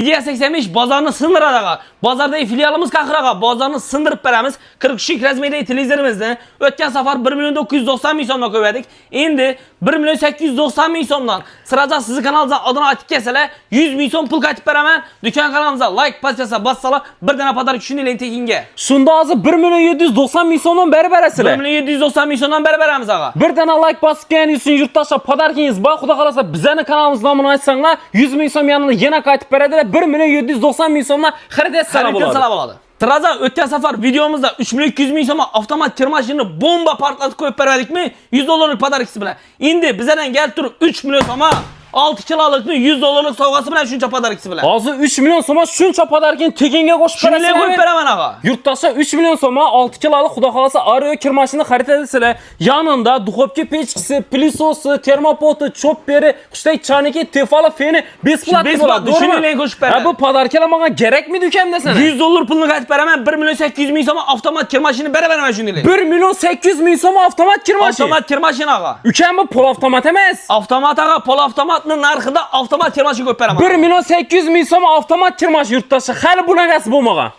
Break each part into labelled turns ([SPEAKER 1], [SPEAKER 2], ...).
[SPEAKER 1] İdeya 85 bazarını sındırad ağa. Bazardagi filialimiz qaqır ağa. Bazarını sındırıp beramiz. 43 razmerdagi televizorimizni o'tgan safar 1.990.000 so'mdan qo'ydik. Endi 1.890.000 so'mdan sırada sizni kanalingizdan adını aytib kelsalar 100.000 so'm pul qaytib beraman. Dükan kanalımıza like pozitsiyasi bassalar bir dana padarik shunday tekinga.
[SPEAKER 2] Shunda hozir 1.790.000 so'mdan beri berasizlar.
[SPEAKER 1] 1.790.000 so'mdan beri beramiz ağa.
[SPEAKER 2] Bir dana like bosib kelganingiz uchun yurtdoshlar padarkingiz bor. Xudo xolasa bizning kanalimiz nomini aytsanglar 100.000 so'm yanında yana qaytib beradilar. 1.790.000 so'mdan xarid etsalar bo'ladi.
[SPEAKER 1] Sırada o'tgan safar videomuzda 3.200.000 so'mga avtomat kir mashinani bomba portlatib qo'yib beradikmi? 100 dollarlik padarikisi bilan. Endi bizdan kelib turib 3 million so'mga 6 kilolikni 100 dollarlik sovg'asi bilan shuncha padarikisi bilan.
[SPEAKER 2] Hozir 3 million so'mga shuncha padarikni tekinga qo'shib berasizlar.
[SPEAKER 1] Shunday qo'yib beraman ağa.
[SPEAKER 2] Yurtdoshlar 3 million so'mga 6 kilolik xudo xolasa Ario kir mashinani xarid etsizlar. Yanında duxovka pechkisi, pilisosi, termopoti, chopperi, qushday chaniki, tefali feni besplatni bo'ladi.
[SPEAKER 1] Shunday qo'shib beraman.
[SPEAKER 2] Bu padarkalar menga kerakmi do'konda sana?
[SPEAKER 1] 100 dollar pulni qaytib beraman. 1.800.000 so'mga avtomat kir mashinani beraman shunday.
[SPEAKER 2] 1.800.000 so'm avtomat kir mashina.
[SPEAKER 1] Avtomat kir mashina ağa.
[SPEAKER 2] Ukam bu pol avtomat emas.
[SPEAKER 1] Avtomat ağa, pol avtomatning narxida avtomat kir mashina qo'yib beraman.
[SPEAKER 2] 1.800.000 so'm avtomat kir mashina yurtdoshlar. Hali bunaqasi bo'lmagan.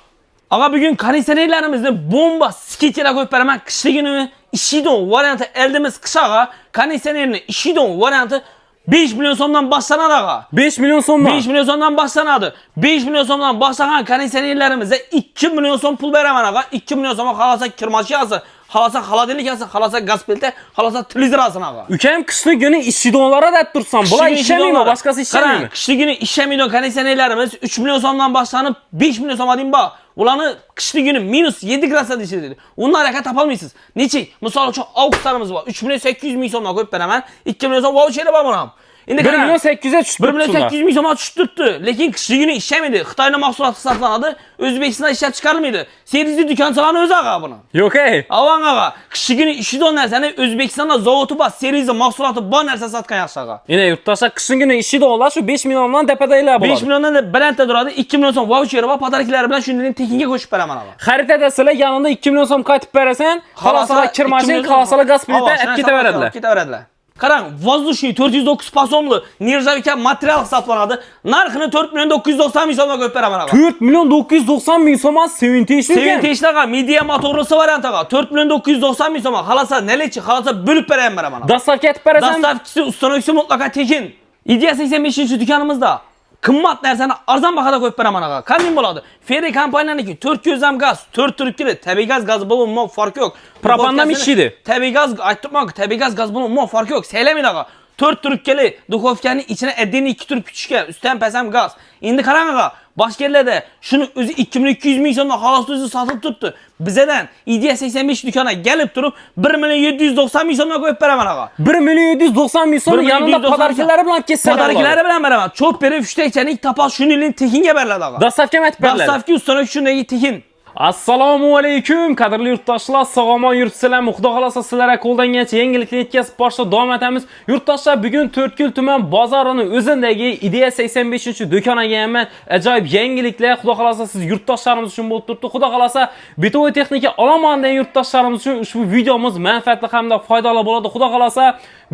[SPEAKER 1] Ağa bugün konditsionerlarimizni bomba skechera qo'yib beraman. Qishligini ishidon varianti eldimiz qish ağa. Konditsionerni ishidon varianti 5 million so'mdan boshlanadi ağa.
[SPEAKER 2] 5 million so'mdan.
[SPEAKER 1] 5 million so'mdan boshlanadi. 5 million so'mdan boshlagan konditsionerlarimizga 2 million so'm pul beraman ağa. 2 million so'mga xalasa kir mashinasi, xalasa xolodilnikasi, xalasa gaz pelta, xalasa televizor olsin ağa.
[SPEAKER 2] Ukam qishli kuni ishidonlara deb tursan, bular ishlamaymi, boshqasi ishlamaymi?
[SPEAKER 1] Qishli kuni ishlamaydigan konditsionerlarimiz 3 million so'mdan boshlanib 5 million so'm deyim ba. Ularni qishli kuni minus 7 gradusda ishlaydi. Uni harakat topolmaysiz. Nechi? Misol uchun aukslarimiz bor. 3.800.000 so'mdan qo'yib beraman. 2 million so'm voucheri bor buni ham. Endi
[SPEAKER 2] 1.800'e tushib
[SPEAKER 1] 1.800.000 so'mga tushib turibdi. Lekin qishli kuni ishlamaydi. Xitoyning mahsuloti hisoblanadi. O'zbekistonda ishlab chiqarilmaydi. Servisli do'konchalarning o'zi ağa buni.
[SPEAKER 2] Yo'q ey.
[SPEAKER 1] Avang ağa, qishli kuni ishidon narsani O'zbekistonda zavodi bor, servisli mahsuloti bor narsa sotgan yaxshi ağa.
[SPEAKER 2] Ine yurtdoshlar qishli kuni ishidonlar shu 5 milliondan tepadaylar bo'ladi.
[SPEAKER 1] 5 milliondan da balandda turadi. 2 million so'm voucheri va padariklar bilan shunday tekinga qo'shib beraman ağa.
[SPEAKER 2] Xarid etsizlar, yanında 2 million so'm qaytib berasan, xalosalar kir mashina, xalosalar gaz plita olib ketaveradilar.
[SPEAKER 1] Qarang, воздушный 409 pasomli nержавейка material hisoblanadi. Narxini 4.990.000 so'mga qo'yib beraman ağa.
[SPEAKER 2] 4.990.000 so'mga 70 ekan.
[SPEAKER 1] 70 ağa, media motorlisi variant ağa. 4.990.000 so'mga. Xalasa nelechi, xalasa bo'lib beraman ağa.
[SPEAKER 2] Dastavka etib berasan.
[SPEAKER 1] Dastavkisi, ustanovkisi mutlaka tekin. Ideya 85-dükanımızda qimmat narsani arzon bahada qo'yib beraman ağa. Qanday bo'ladi? Ferri kompaniyaniki 400 am gaz, 4 turibkili, tabiiy gaz bilan umuman farqi yo'q.
[SPEAKER 2] Propandan ishlaydi.
[SPEAKER 1] Tabiiy gaz aytibman, tabiiy gaz bilan umuman farqi yo'q. Saylamaydi ağa. 4 turibkili duxovkaning ichine edeni 2 turib pishgan, ustidan pasam gaz. Endi qarang ağa, boshqa yerlarda shuni o'zi 2.200.000 so'mdan xolos o'zi sotib turibdi. Bizdan Ideya 85 dükkana kelib turib 1.790.000 so'mga qo'yib beraman ağa.
[SPEAKER 2] 1.790.000 so'm yanında padarkalari bilan ketsalar.
[SPEAKER 1] Padarkalari bilan beraman. Cho'p berib fushtakchaning tapal shunilin tekinga beriladi ağa.
[SPEAKER 2] Dastavka etib beriladi.
[SPEAKER 1] Dastavka ustanak shunday tekin.
[SPEAKER 2] Assalomu alaykum, qadrli yurtdoshlar, sog'omon yuribsizlarmi? Xudo xolasa sizlarga qo'ldan kelgancha yangilikni yetkazib borishda davom etamiz. Yurtdoshlar, bugun To'rtko'l tuman bozorining o'zindagi Ideya 85-do'konga kelman. Ajoyib yangiliklar, xudo xolasa siz yurtdoshlarimiz uchun bo'lib turibdi. Xudo xolasa bitovoy texnika olaman degan yurtdoshlarimiz uchun ushbu videomiz manfaatli hamda foydali bo'ladi. Xudo xolasa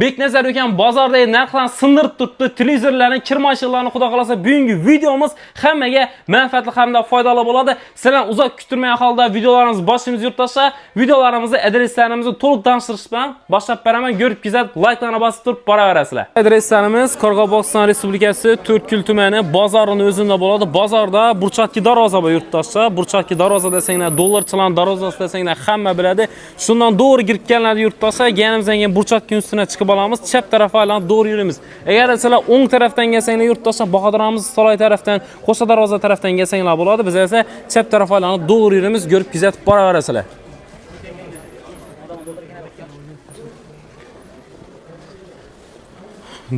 [SPEAKER 2] Beknazar do'kon bozordagi narxlarni sindirib turibdi. Televizorlarni, kir mashinalarini xudo xolasa bugungi videomiz hammaga manfaatli hamda foydali bo'ladi. Sizlar uzoq kutilmagan holda videolarimizni boshlaymiz yurtdoshlar. Videolarimizni adreslarimizni to'liq tanishtirish bilan boshlab beraman. Ko'rib kuzatib, like'larni bosib turib boraverasizlar. Adreslarimiz Qoraqalpog'iston Respublikasi To'rtko'l tumani bozorining o'zida bo'ladi. Bozorda burchakli darvoza bor yurtdoshlar. Burchakli darvoza desanglar, dollarchilar darvozasi desanglar hamma biladi. Shundan to'g'ri kirib keladi yurtdoshlar. Yanimizdan keyin burchakning ustiga chiqib olamiz. Chap tarafga aylanib to'g'ri yuramiz. Agar sizlar o'ng tarafdan kelsanglar yurtdoshlar, Bahodiramiz Soloy tarafdan, Qo'sha darvoza tarafdan kelsanglar bo'ladi. Biz esa chap tarafga aylanib to'g'ri yuramiz. Ko'rib kuzatib boraverasizlar.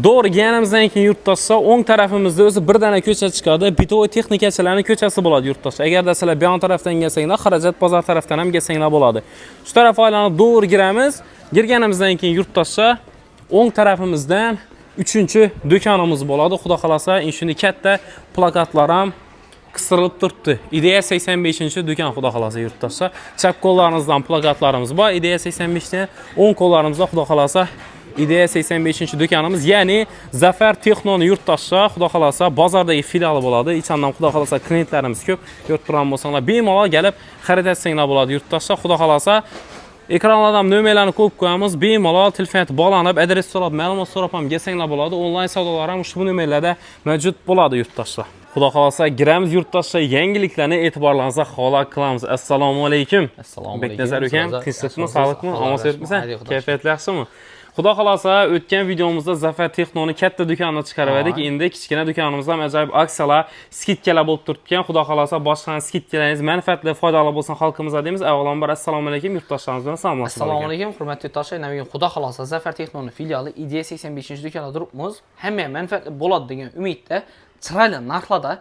[SPEAKER 2] Doğru yanimizdan keyin yurtdoshlar o'ng tarafimizda o'zi bir dana ko'cha chiqadi. Bitovoy texnikachilarning ko'chasi bo'ladi yurtdoshlar. Agarda sizlar bu yon tarafdan kelsanglar, Xarajat bozor tarafdan ham kelsanglar bo'ladi. Shu tarafga aylanib to'g'ri kiramiz. Girganimizdan keyin yurtdoshlar o'ng tarafimizdan 3-do'konimiz bo'ladi. Xudo xolasa, shuni katta plakatlar ham qistirib turibdi. Ideya 85-do'kon xudo xolasa yurtdoshlar. Chap qo'llarimizdan plakatlarimiz bor. Ideya 85 dan o'ng qo'llarimizda xudo xolasa Ideya 85-do'konimiz, ya'ni Zafer Texno'ning yurtdoshi, xudo xolasa, bozordagi filiali bo'ladi. İçandan xudo xolasa klientlarimiz ko'p. Yurt turgan bo'lsanglar, bemalol kelib xarid etsanglar bo'ladi yurtdoshlar. Xudo xolasa, ekranlardan nomerlarni qo'yib qo'yamiz. Bemalol telefon bog'lanib, adres so'rab, ma'lumot so'rab ham kelsanglar bo'ladi. Onlayn savdolar ham ushbu nomerlarda mavjud bo'ladi yurtdoshlar. Xudo xolasa, giramiz yurtdoshlar, yangiliklarni e'tiborlaringizga havola qilamiz. Assalomu alaykum.
[SPEAKER 1] Assalomu alaykum.
[SPEAKER 2] Beknazar aka, tinchlikmi, sog'likmi, omonatmisan? Kayfiyat yaxshimi? Xudo xolasa, o'tgan videomizda Zafer Texno'ni katta do'konini chiqarib edik. Endi kichkina do'konimizda ham ajoyib aksiyalar, skidkalar bo'lib turibdi. Xudo xolasa, boshqa skidkalaringiz manfaatli, foydali bo'lsin xalqimizga deymiz. Avvalambor assalomu alaykum yurtdoshlaringiz bilan salom.
[SPEAKER 1] Assalomu alaykum, hurmatli yurtdoshlar. Navin xudo xolasa Zafer Texno'ning filiali Ideya 85-do'konda turibmiz. Hamma manfaatli bo'ladi degan umidda, chiroyli narxlarda,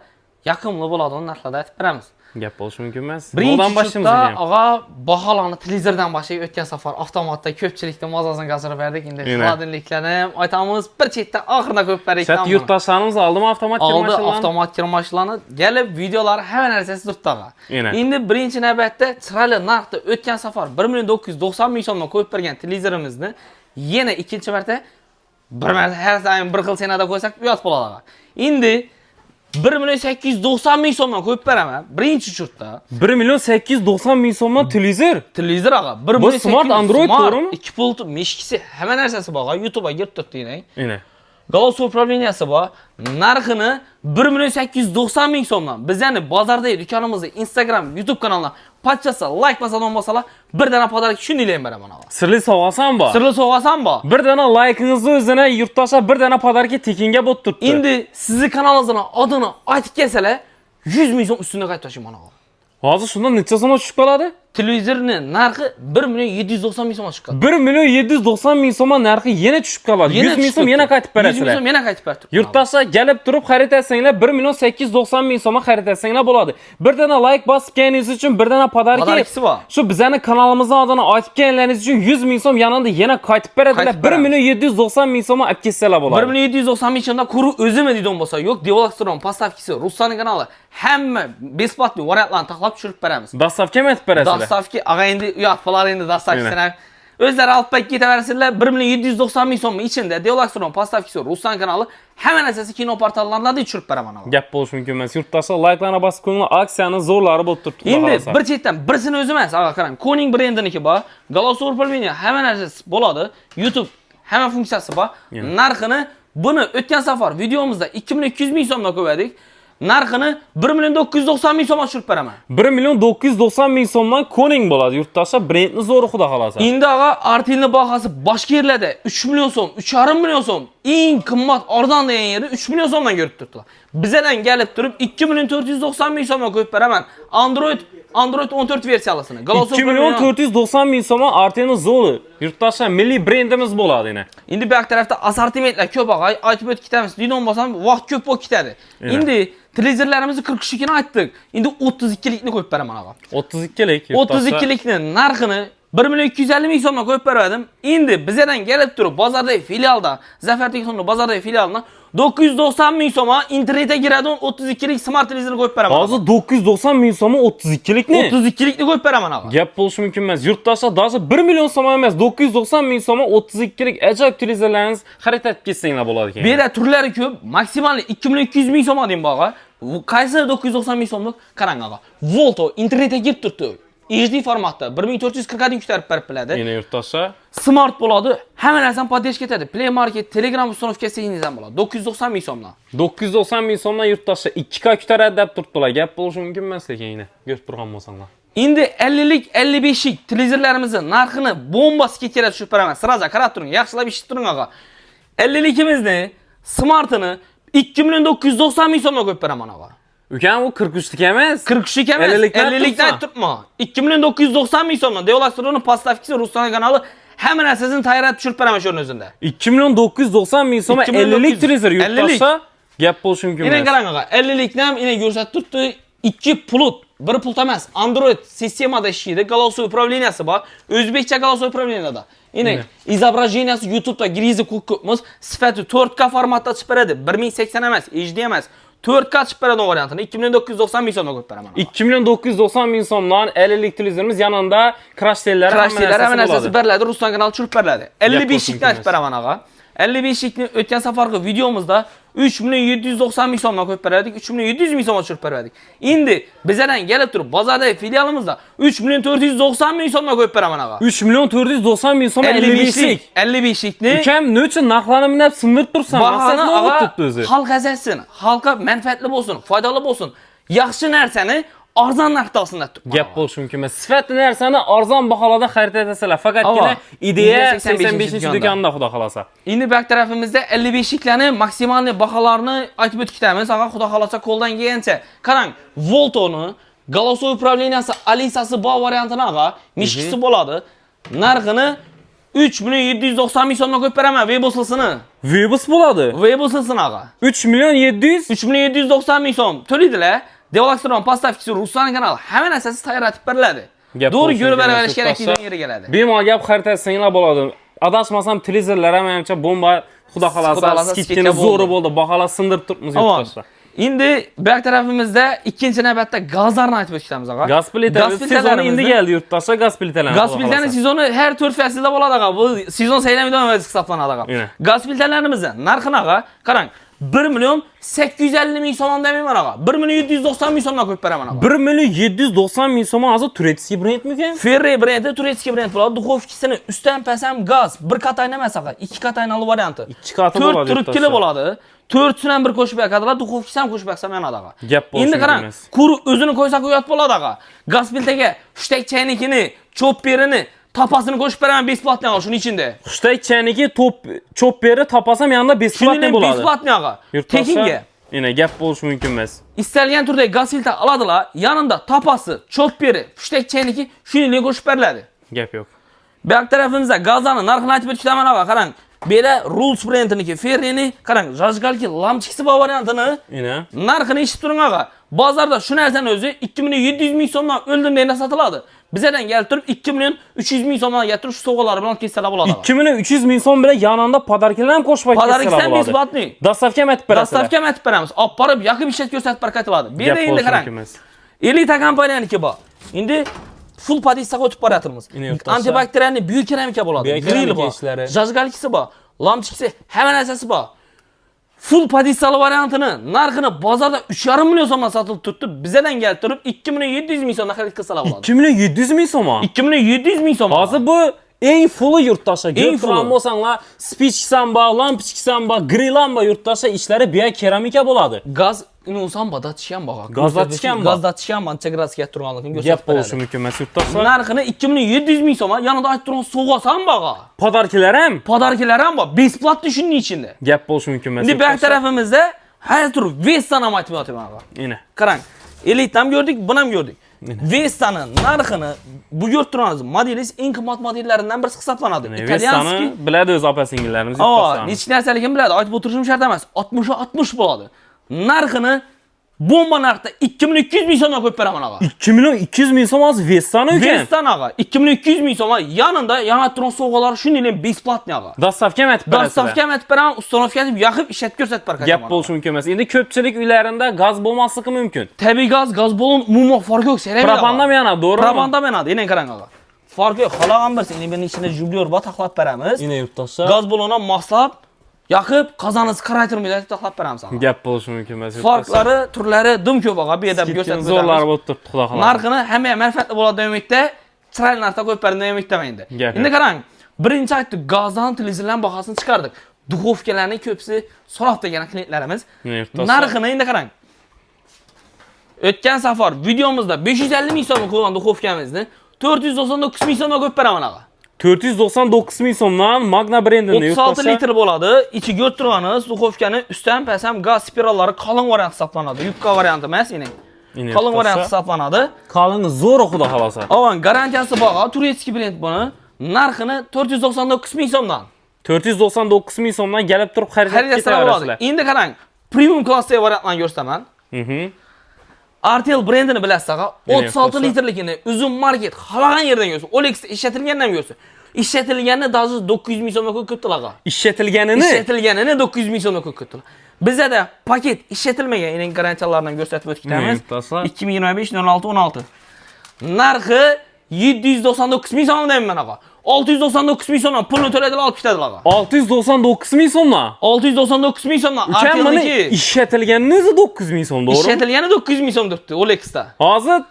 [SPEAKER 1] yoqimli bo'ladigan narxlarda aytib beramiz.
[SPEAKER 2] Gap bo'lishi mumkin emas.
[SPEAKER 1] Birinchi chutda og'a baholarni televizordan boshlab o'tgan safar avtomatda ko'pchilikni mazasini qazirib berdik. Endi xolodilliklarni ham aytamiz, bir chetda oxirida qo'yib berdik.
[SPEAKER 2] Shat yurtdoshlarimiz oldimi avtomat kirmashilarni?
[SPEAKER 1] Oldi avtomat kirmashilarni kelib videolari hamma narsasi turibdi og'a. Endi birinchi navbatda chiroyli narxda o'tgan safar 1.990 ming so'mdan qo'yib bergan televizorimizni yana ikkinchi marta bir marta har doim bir xil sanada qo'ysak uyat bo'ladi. Endi 1.890 ming so'mdan qo'yib beraman. Birinchi churtda
[SPEAKER 2] 1.890 ming so'mdan televizor.
[SPEAKER 1] Televizor ag'a.
[SPEAKER 2] Bu smart Android to'g'rimi?
[SPEAKER 1] 2 pult meshkisi, hamma narsasi bor. YouTube'ga girib turibdi
[SPEAKER 2] Ine.
[SPEAKER 1] Голосовой управленияsi bor. Narxini 1.890 ming so'mdan. Biz yani bozordagi do'konimizni Instagram, YouTube kanalına patchasa, like basadan bo'lsalar, bir dana podarik shuni deyman beraman ag'a.
[SPEAKER 2] Sirli sovg'asam bor.
[SPEAKER 1] Sirli sovg'asam bor.
[SPEAKER 2] Bir dana like'ingizni o'zini yurtdoshlar bir dana podarki tekinga bo'lib turibdi.
[SPEAKER 1] Endi sizni kanalingizning adini aytib kelsalar, 100 ming so'm ustuna qaytib tashiman ag'a.
[SPEAKER 2] Hozir shundan necha so'mga tushib qoladi?
[SPEAKER 1] Televizorning narxi 1.790 ming so'mga chiqadi.
[SPEAKER 2] 1.790 ming so'mga narxi yana tushib qoladi. 100 ming so'm yana qaytib berasizlar.
[SPEAKER 1] 100 ming so'm yana qaytib beradi.
[SPEAKER 2] Yurtdoshlar kelib turib xarid etsanglar 1.890 ming so'mga xarid etsanglar bo'ladi. Bir dana like bosib kelganingiz uchun bir dana podarki
[SPEAKER 1] bor.
[SPEAKER 2] Shu bizning kanalimizning adini aytib kelganingiz uchun 100 ming so'm yanında yana qaytib beradilar. 1.790 ming so'mga olib ketsalar bo'ladi.
[SPEAKER 1] 1.790 ming so'mda kuru o'zimi deydigan bo'lsa, yo'q, Devolakstron postavkisi, Ruslanning kanali hamma besplatniy variantlarni taklab tushirib beramiz.
[SPEAKER 2] Dastavka mi aytib berasizlar?
[SPEAKER 1] Dastavka, ag'a endi uyat bo'lar endi dastavkasini. O'zlari olib ketaversinlar. 1.790 ming so'm ichida Devolakstron postavkisi, Ruslan kanali hamma narsasi kino portallarida tushirib beraman.
[SPEAKER 2] Gap bo'lishi mumkin emas. Yurtdoshlar like'larni bosib qo'yinglar, aksiyani zo'rlari bo'lib turibdi.
[SPEAKER 1] Endi bir chetdan birsini o'zi emas, ag'a qarang. Koning brendiniki bor. Голосовой управление hamma narsasi bo'ladi. YouTube hamma funksiyasi bor. Narxini buni o'tgan safar videomizda 2.200 ming so'mdan qo'ydik. Narxini 1.990 ming so'mga tushirib beraman.
[SPEAKER 2] 1.990 ming so'mdan Koning bo'ladi yurtdoshlar, brendni zo'ri xudo xolasa.
[SPEAKER 1] Endi ag'a Artelni bahasi boshqa yerlarda 3 million so'm, 3,5 million so'm, eng qimmat arzon degan yerda 3 million so'mdan ko'rib turibdilar. Bizdan kelib turib 2.490 ming so'mga qo'yib beraman. Android 14 versiyasini.
[SPEAKER 2] 2.490 ming so'mga Artelni zo'ri. Yurtdoshlar milliy brendimiz bo'ladi yana.
[SPEAKER 1] Endi bu yoq tarafda assortimentlar ko'p ag'a, aytib o'tib ketamiz. Deydigan bo'lsam, vaqt ko'p bo'lib ketadi. Endi televizorlarimizni 43likni aytdik. Endi 32likni qo'yib beraman ag'a.
[SPEAKER 2] 32lik.
[SPEAKER 1] 32likni narxini 1.250 ming so'mga qo'yib berdim. Endi bizdan kelib turib bozordagi filialda, Zafer Texno'ning bozordagi filialini 990 ming so'mga internetga giradigan 32lik smart televizorni qo'yib beraman.
[SPEAKER 2] Hozir 990 ming so'mga 32likni?
[SPEAKER 1] 32likni qo'yib beraman ag'a.
[SPEAKER 2] Gap bo'lishi mumkin emas. Yurtdoshlar даже 1 million so'm emas, 990 ming so'mga 32lik ajoyib televizorlaringiz xarid etib ketsanglar bo'ladi ekan.
[SPEAKER 1] Bu yerda turlari ko'p, maksimal 2.200 ming so'm deyim bag'a. Qaysi 990 ming so'mlik qarang ag'a. Volto internetga girib turibdi. HD formatda 1440 dan ko'tarib berib biladi.
[SPEAKER 2] Yana yurtdoshlar
[SPEAKER 1] smart bo'ladi. Hamma narsani podдержка etadi. Play Market, Telegram uстановkasiningiz ham bo'ladi. 990 ming so'mdan.
[SPEAKER 2] 990 ming so'mdan yurtdoshlar 2K ko'taradi deb turibdilar. Gap bo'lishi mumkin emas lekin yana. Ko'rib turgan bo'lsanglar.
[SPEAKER 1] Endi 50lik, 55lik televizorlarimizni narxini bomba sketchiga tushirib beraman. Siraza qarab turing, yaxshilab eshitib turing ag'a. 50likimizni smartini 2.990 ming so'mga qo'yib beraman ag'a.
[SPEAKER 2] Ukam u 43lik emas.
[SPEAKER 1] 43lik emas. 50likdan turibman. 2.990 ming so'mdan Devolakstronning postavkisi, Ruslan kanali hamma narsasini tayyorlab tushirib beraman shu o'zida.
[SPEAKER 2] 2.990 ming so'm 50lik televizor yurtdoshlar. Gap bo'lishi mumkin emas.
[SPEAKER 1] Ine qarang ag'a, 50likni ham ine ko'rsatib turibdi. 2 pult, 1 pult emas. Android sistemada ishlaydi, голосовой управленияsi bor. O'zbekcha голосовой управленияda. Ine изображенияsi YouTube'da girizi ko'pmiz, sifati 4K formatda chiqib beradi. 1080 emas, HD emas. 4K chiqib beradigan variantini 2.990 ming so'mga qo'yib beraman.
[SPEAKER 2] 2.990 ming so'mdan LL'lik televizorimiz yanında crash sellari
[SPEAKER 1] hamma narsasi beriladi, Ruslan kanali tushirib beriladi. 55 likni aytib beraman ağa. 55 likni o'tgan safargi videomizda 3.790 ming so'mdan qo'yib berdik, 3.700 ming so'mga tushirib berdik. Endi bizlardan kelib turib bozordagi filialimizda 3.490 ming so'mdan qo'yib beraman ağa.
[SPEAKER 2] 3.490 ming so'm 55lik.
[SPEAKER 1] 55 likni.
[SPEAKER 2] Ukam ne uchun narxlarini hep sindirib tursan? Maqsad nima bo'lib turibdi o'zi?
[SPEAKER 1] Xalq azalsin, xalqqa manfaatli bo'lsin, foydali bo'lsin. Yaxshi narsani arzon narxda olsin deb turibman.
[SPEAKER 2] Gap bo'lishi mumkin emas. Sifatli narsani arzon baholarda xarid etasalar. Faqatgina Idea 85-do'konda xudo xolasa.
[SPEAKER 1] Endi bu tarafimizda 55 liklarni maksimal baholarini aytib o'tamiz. Agar xudo xolasa qo'ldan kelgancha. Qarang, Voltoni, голосовой управленияsi Alisasi bor variantini ağa, mishkisi bo'ladi. Narxini 3.790 ming so'mga qo'yib beraman, Webos'lisini.
[SPEAKER 2] Webos bo'ladi.
[SPEAKER 1] Webos'lisini ağa.
[SPEAKER 2] 3.700
[SPEAKER 1] ming so'm to'laydilar. Devolaksiyon поставкасы Ruslan kanali hamma narsasi tayyorlatib beriladi. To'g'ri ko'rib berish kerakligidan yeri keladi.
[SPEAKER 2] Bemalol gap xaritasinglar bo'ladi. Adashmasam televizorlar ham menimcha bomba xudo xolasa skidkini zo'ri bo'ldi. Baholar sindirib turibmiz yurtdoshlar.
[SPEAKER 1] Endi bu tarafimizda ikkinchi navbatda gazlarni aytib o'tamiz ağa.
[SPEAKER 2] Gaz plitalar sezoni endi keldi yurtdoshlar, gaz plitalar.
[SPEAKER 1] Gaz plitaning sezoni har 4 faslda bo'ladi ağa. Bu sezon saylanmaydigan vaziyat hisoblanadi ağa. Gaz plitalarimizning narxini ağa, qarang, 1.850 ming so'm demayman ağa. 1.790 ming so'mdan qo'yib beraman ağa.
[SPEAKER 2] 1.790 ming so'm hozir turetskiy brendmikan?
[SPEAKER 1] Ferrey brendi turetskiy brend bo'ladi. Duxovkasini ustan pasam gaz, bir qatayna emas ağa, ikki qataynalı varianti.
[SPEAKER 2] 2 qati bo'ladi.
[SPEAKER 1] 4 turtkili bo'ladi. 4sini ham bir qo'shib beradilar, duxovkasini ham qo'shib bersam yanadi ağa.
[SPEAKER 2] Gap bo'lishi
[SPEAKER 1] endi qarang,
[SPEAKER 2] emas.
[SPEAKER 1] quri o'zini qo'ysa qo'yat bo'ladi ağa. Gaz piltaga hushtak chaynikini, chopperini, tapasini qo'shib beraman besplatni ağa shuning ichida.
[SPEAKER 2] Hushtak chayniki chopperi tapasam yanında besplatni bo'ladi.
[SPEAKER 1] Besplatni ağa. Tekinga.
[SPEAKER 2] Yine gap bo'lishi mumkin emas.
[SPEAKER 1] Istalgan turdagi gaz filtr oladilar, yanında tapasi, chopperi, hushtak chayniki shuningdek qo'shib beriladi.
[SPEAKER 2] Gap yo'q.
[SPEAKER 1] Bu tarafimizda gazlarning narxini aytib o'tishdaman ağa, qarang. Bela Rules brendiniki Ferreni, qarang, zajgalki lamchikisi bor variantini. Narxini eshitib turing ağa. Bozorda shu narsani o'zi 2.700 ming so'mdan o'ldirmaganda sotiladi. Bizlardan kelib turib 2.300 ming so'mdan getirib shu sovg'alar bilan kelsalar bo'ladi.
[SPEAKER 2] 2.300 ming so'm bilan yanında podarkalar ham qo'shib kelsalar bo'ladi.
[SPEAKER 1] Podarka besplatni.
[SPEAKER 2] Dastavka ham aytib berasiz.
[SPEAKER 1] Dastavka ham aytib beramiz. Olib borib, yoqib ishlatib ko'rsatib barkatiladi. Bu yerda endi qarang. Elita kompaniyaniki bor. Endi full podissaga o'tib boryapmiz. Antibakterialni buyuk keramika bo'ladi. Grill bor. Zajgalkisi bor. Lamchikisi, hamma narsasi bor. Full podissali variantini narxini bozorda 3.5 million so'mdan sotilib turibdi. Bizlardan kelib turib 2.700 ming so'mdan xarid qilsalar bo'ladi.
[SPEAKER 2] 2.700 ming so'm.
[SPEAKER 1] 2.700 ming so'm.
[SPEAKER 2] Hozir bu eng fulli yurtdoshlar. Eng fulli bo'lsanglar, spichkisan bor, lampochkisan bor, grillan bor yurtdoshlar ishlari biya keramika bo'ladi.
[SPEAKER 1] Gaz inonsan badatishgan bor. Gazdatishgan ancha gradusga turganligini ko'rsatib
[SPEAKER 2] gap bo'lishi mumkin emas yurtdoshlar.
[SPEAKER 1] Narxini 2.700 ming so'm, yanida aytib turgan sovg'asi bor.
[SPEAKER 2] Podarkalar ham?
[SPEAKER 1] Podarkalar ham bor. Besplatni shuning ichida.
[SPEAKER 2] Gap bo'lishi mumkin emas.
[SPEAKER 1] Endi bu tarafimizda har tur Vestani ham aytib o'taman ağa.
[SPEAKER 2] Ina.
[SPEAKER 1] Qarang, Elite ham ko'rdik, buni ham ko'rdik. Vestani narxini bu ko'rib turgansiz modelingiz eng qimmat modellaridan birisi hisoblanadi.
[SPEAKER 2] Vestani biladi o'z opa-singillarimiz yurtdoshlar.
[SPEAKER 1] Hech narsaligini biladi, aytib o'tirishim shart emas. 60 bo'ladi. Narxini bomba narxda 2.200 ming so'mdan qo'yib beraman ağa.
[SPEAKER 2] 2.200 ming so'm hozir Vestani ekan.
[SPEAKER 1] Vestani ağa 2.200 ming so'm, yanında yana turgan sovg'alar shuningdek besplatni ağa.
[SPEAKER 2] Dastavka ham aytib berasiz.
[SPEAKER 1] Dastavka ham aytib beraman, ustanovka deb yoqib ishlatib ko'rsatib barakaman.
[SPEAKER 2] Gap bo'lishi mumkin emas. Endi ko'pchilik uylarida gaz bo'lmasligi mumkin.
[SPEAKER 1] Tabiiy gaz bo'lun umuman farqi yo'q.
[SPEAKER 2] Propanda ham yana, to'g'rimi?
[SPEAKER 1] Propanda ham yana, endi qarang ağa. Farqi yo'q. Xalogan birsi, endi buning ichida jublyor bor, taxlab beramiz.
[SPEAKER 2] Endi yurtdoshlar.
[SPEAKER 1] Gaz bo'londan maqsab yoqib qozoningizni qaraytirmaydi deb taxlab beramiz ağa.
[SPEAKER 2] Gap bo'lishi mumkin emas.
[SPEAKER 1] Farqlari, turlari dim ko'p ağa, bu yerda ko'rsatib beramiz.
[SPEAKER 2] Zo'rlar bo'lib turibdi, xudo xolasa.
[SPEAKER 1] Narxini hamma manfaatli bo'ladi deb umidda, chiroyli narxda qo'yib berdim deb umiddaman endi. Endi qarang, birinchi aytdik, gazdan televizorlar bahosini chiqardik. Duxovkalarning ko'psi so'rab degan klientlarimiz. Narxini endi qarang. O'tgan safar videomizda 550 ming so'm qo'ygan duxovkamizni 499 ming so'mga qo'yib beraman ağa.
[SPEAKER 2] 499 ming so'mdan Magna brendini
[SPEAKER 1] 36 litr bo'ladi. Ichi ko'rib turganingiz duxovkani ustan pasam gaz spirallari qalin variant hisoblanadi. Yupqa varianti emas, endi. Qalin variant hisoblanadi.
[SPEAKER 2] Qalin zo'r xudo xolasa.
[SPEAKER 1] Avan garantiyasi bor, turetskiy brend buni. Narxini 499 ming so'mdan.
[SPEAKER 2] 499 ming so'mdan kelib turib xarid
[SPEAKER 1] ketaverasizlar. Endi qarang, premium klassdagi variantlarni ko'rsataman. Artel brendini bilasiz ağa. 36 litrlikini uzun market xalagan yerdan ko'rsa, Olexda ishlatilganini ham ko'rsa. Ishlatilganini даже 900 ming so'mga ko'kitdilar ağa.
[SPEAKER 2] Ishlatilganini
[SPEAKER 1] 900 ming so'mga ko'kitdilar. Bize de paket işletilmegen yine garantiyalarından gösterip ötkitemiz. 2025-06-16. Narxı 799 ming so'm deyman ağa. 699 ming so'mdan pulni to'laydilar, olib ketadilar ağa.
[SPEAKER 2] 699 ming so'mdan.
[SPEAKER 1] 699 ming so'mdan.
[SPEAKER 2] Ukan mana ishlatilganini o'zi 9 ming so'm, to'g'rimi?
[SPEAKER 1] İşletilgani 900 ming so'm debdi Olex'da.
[SPEAKER 2] Hozir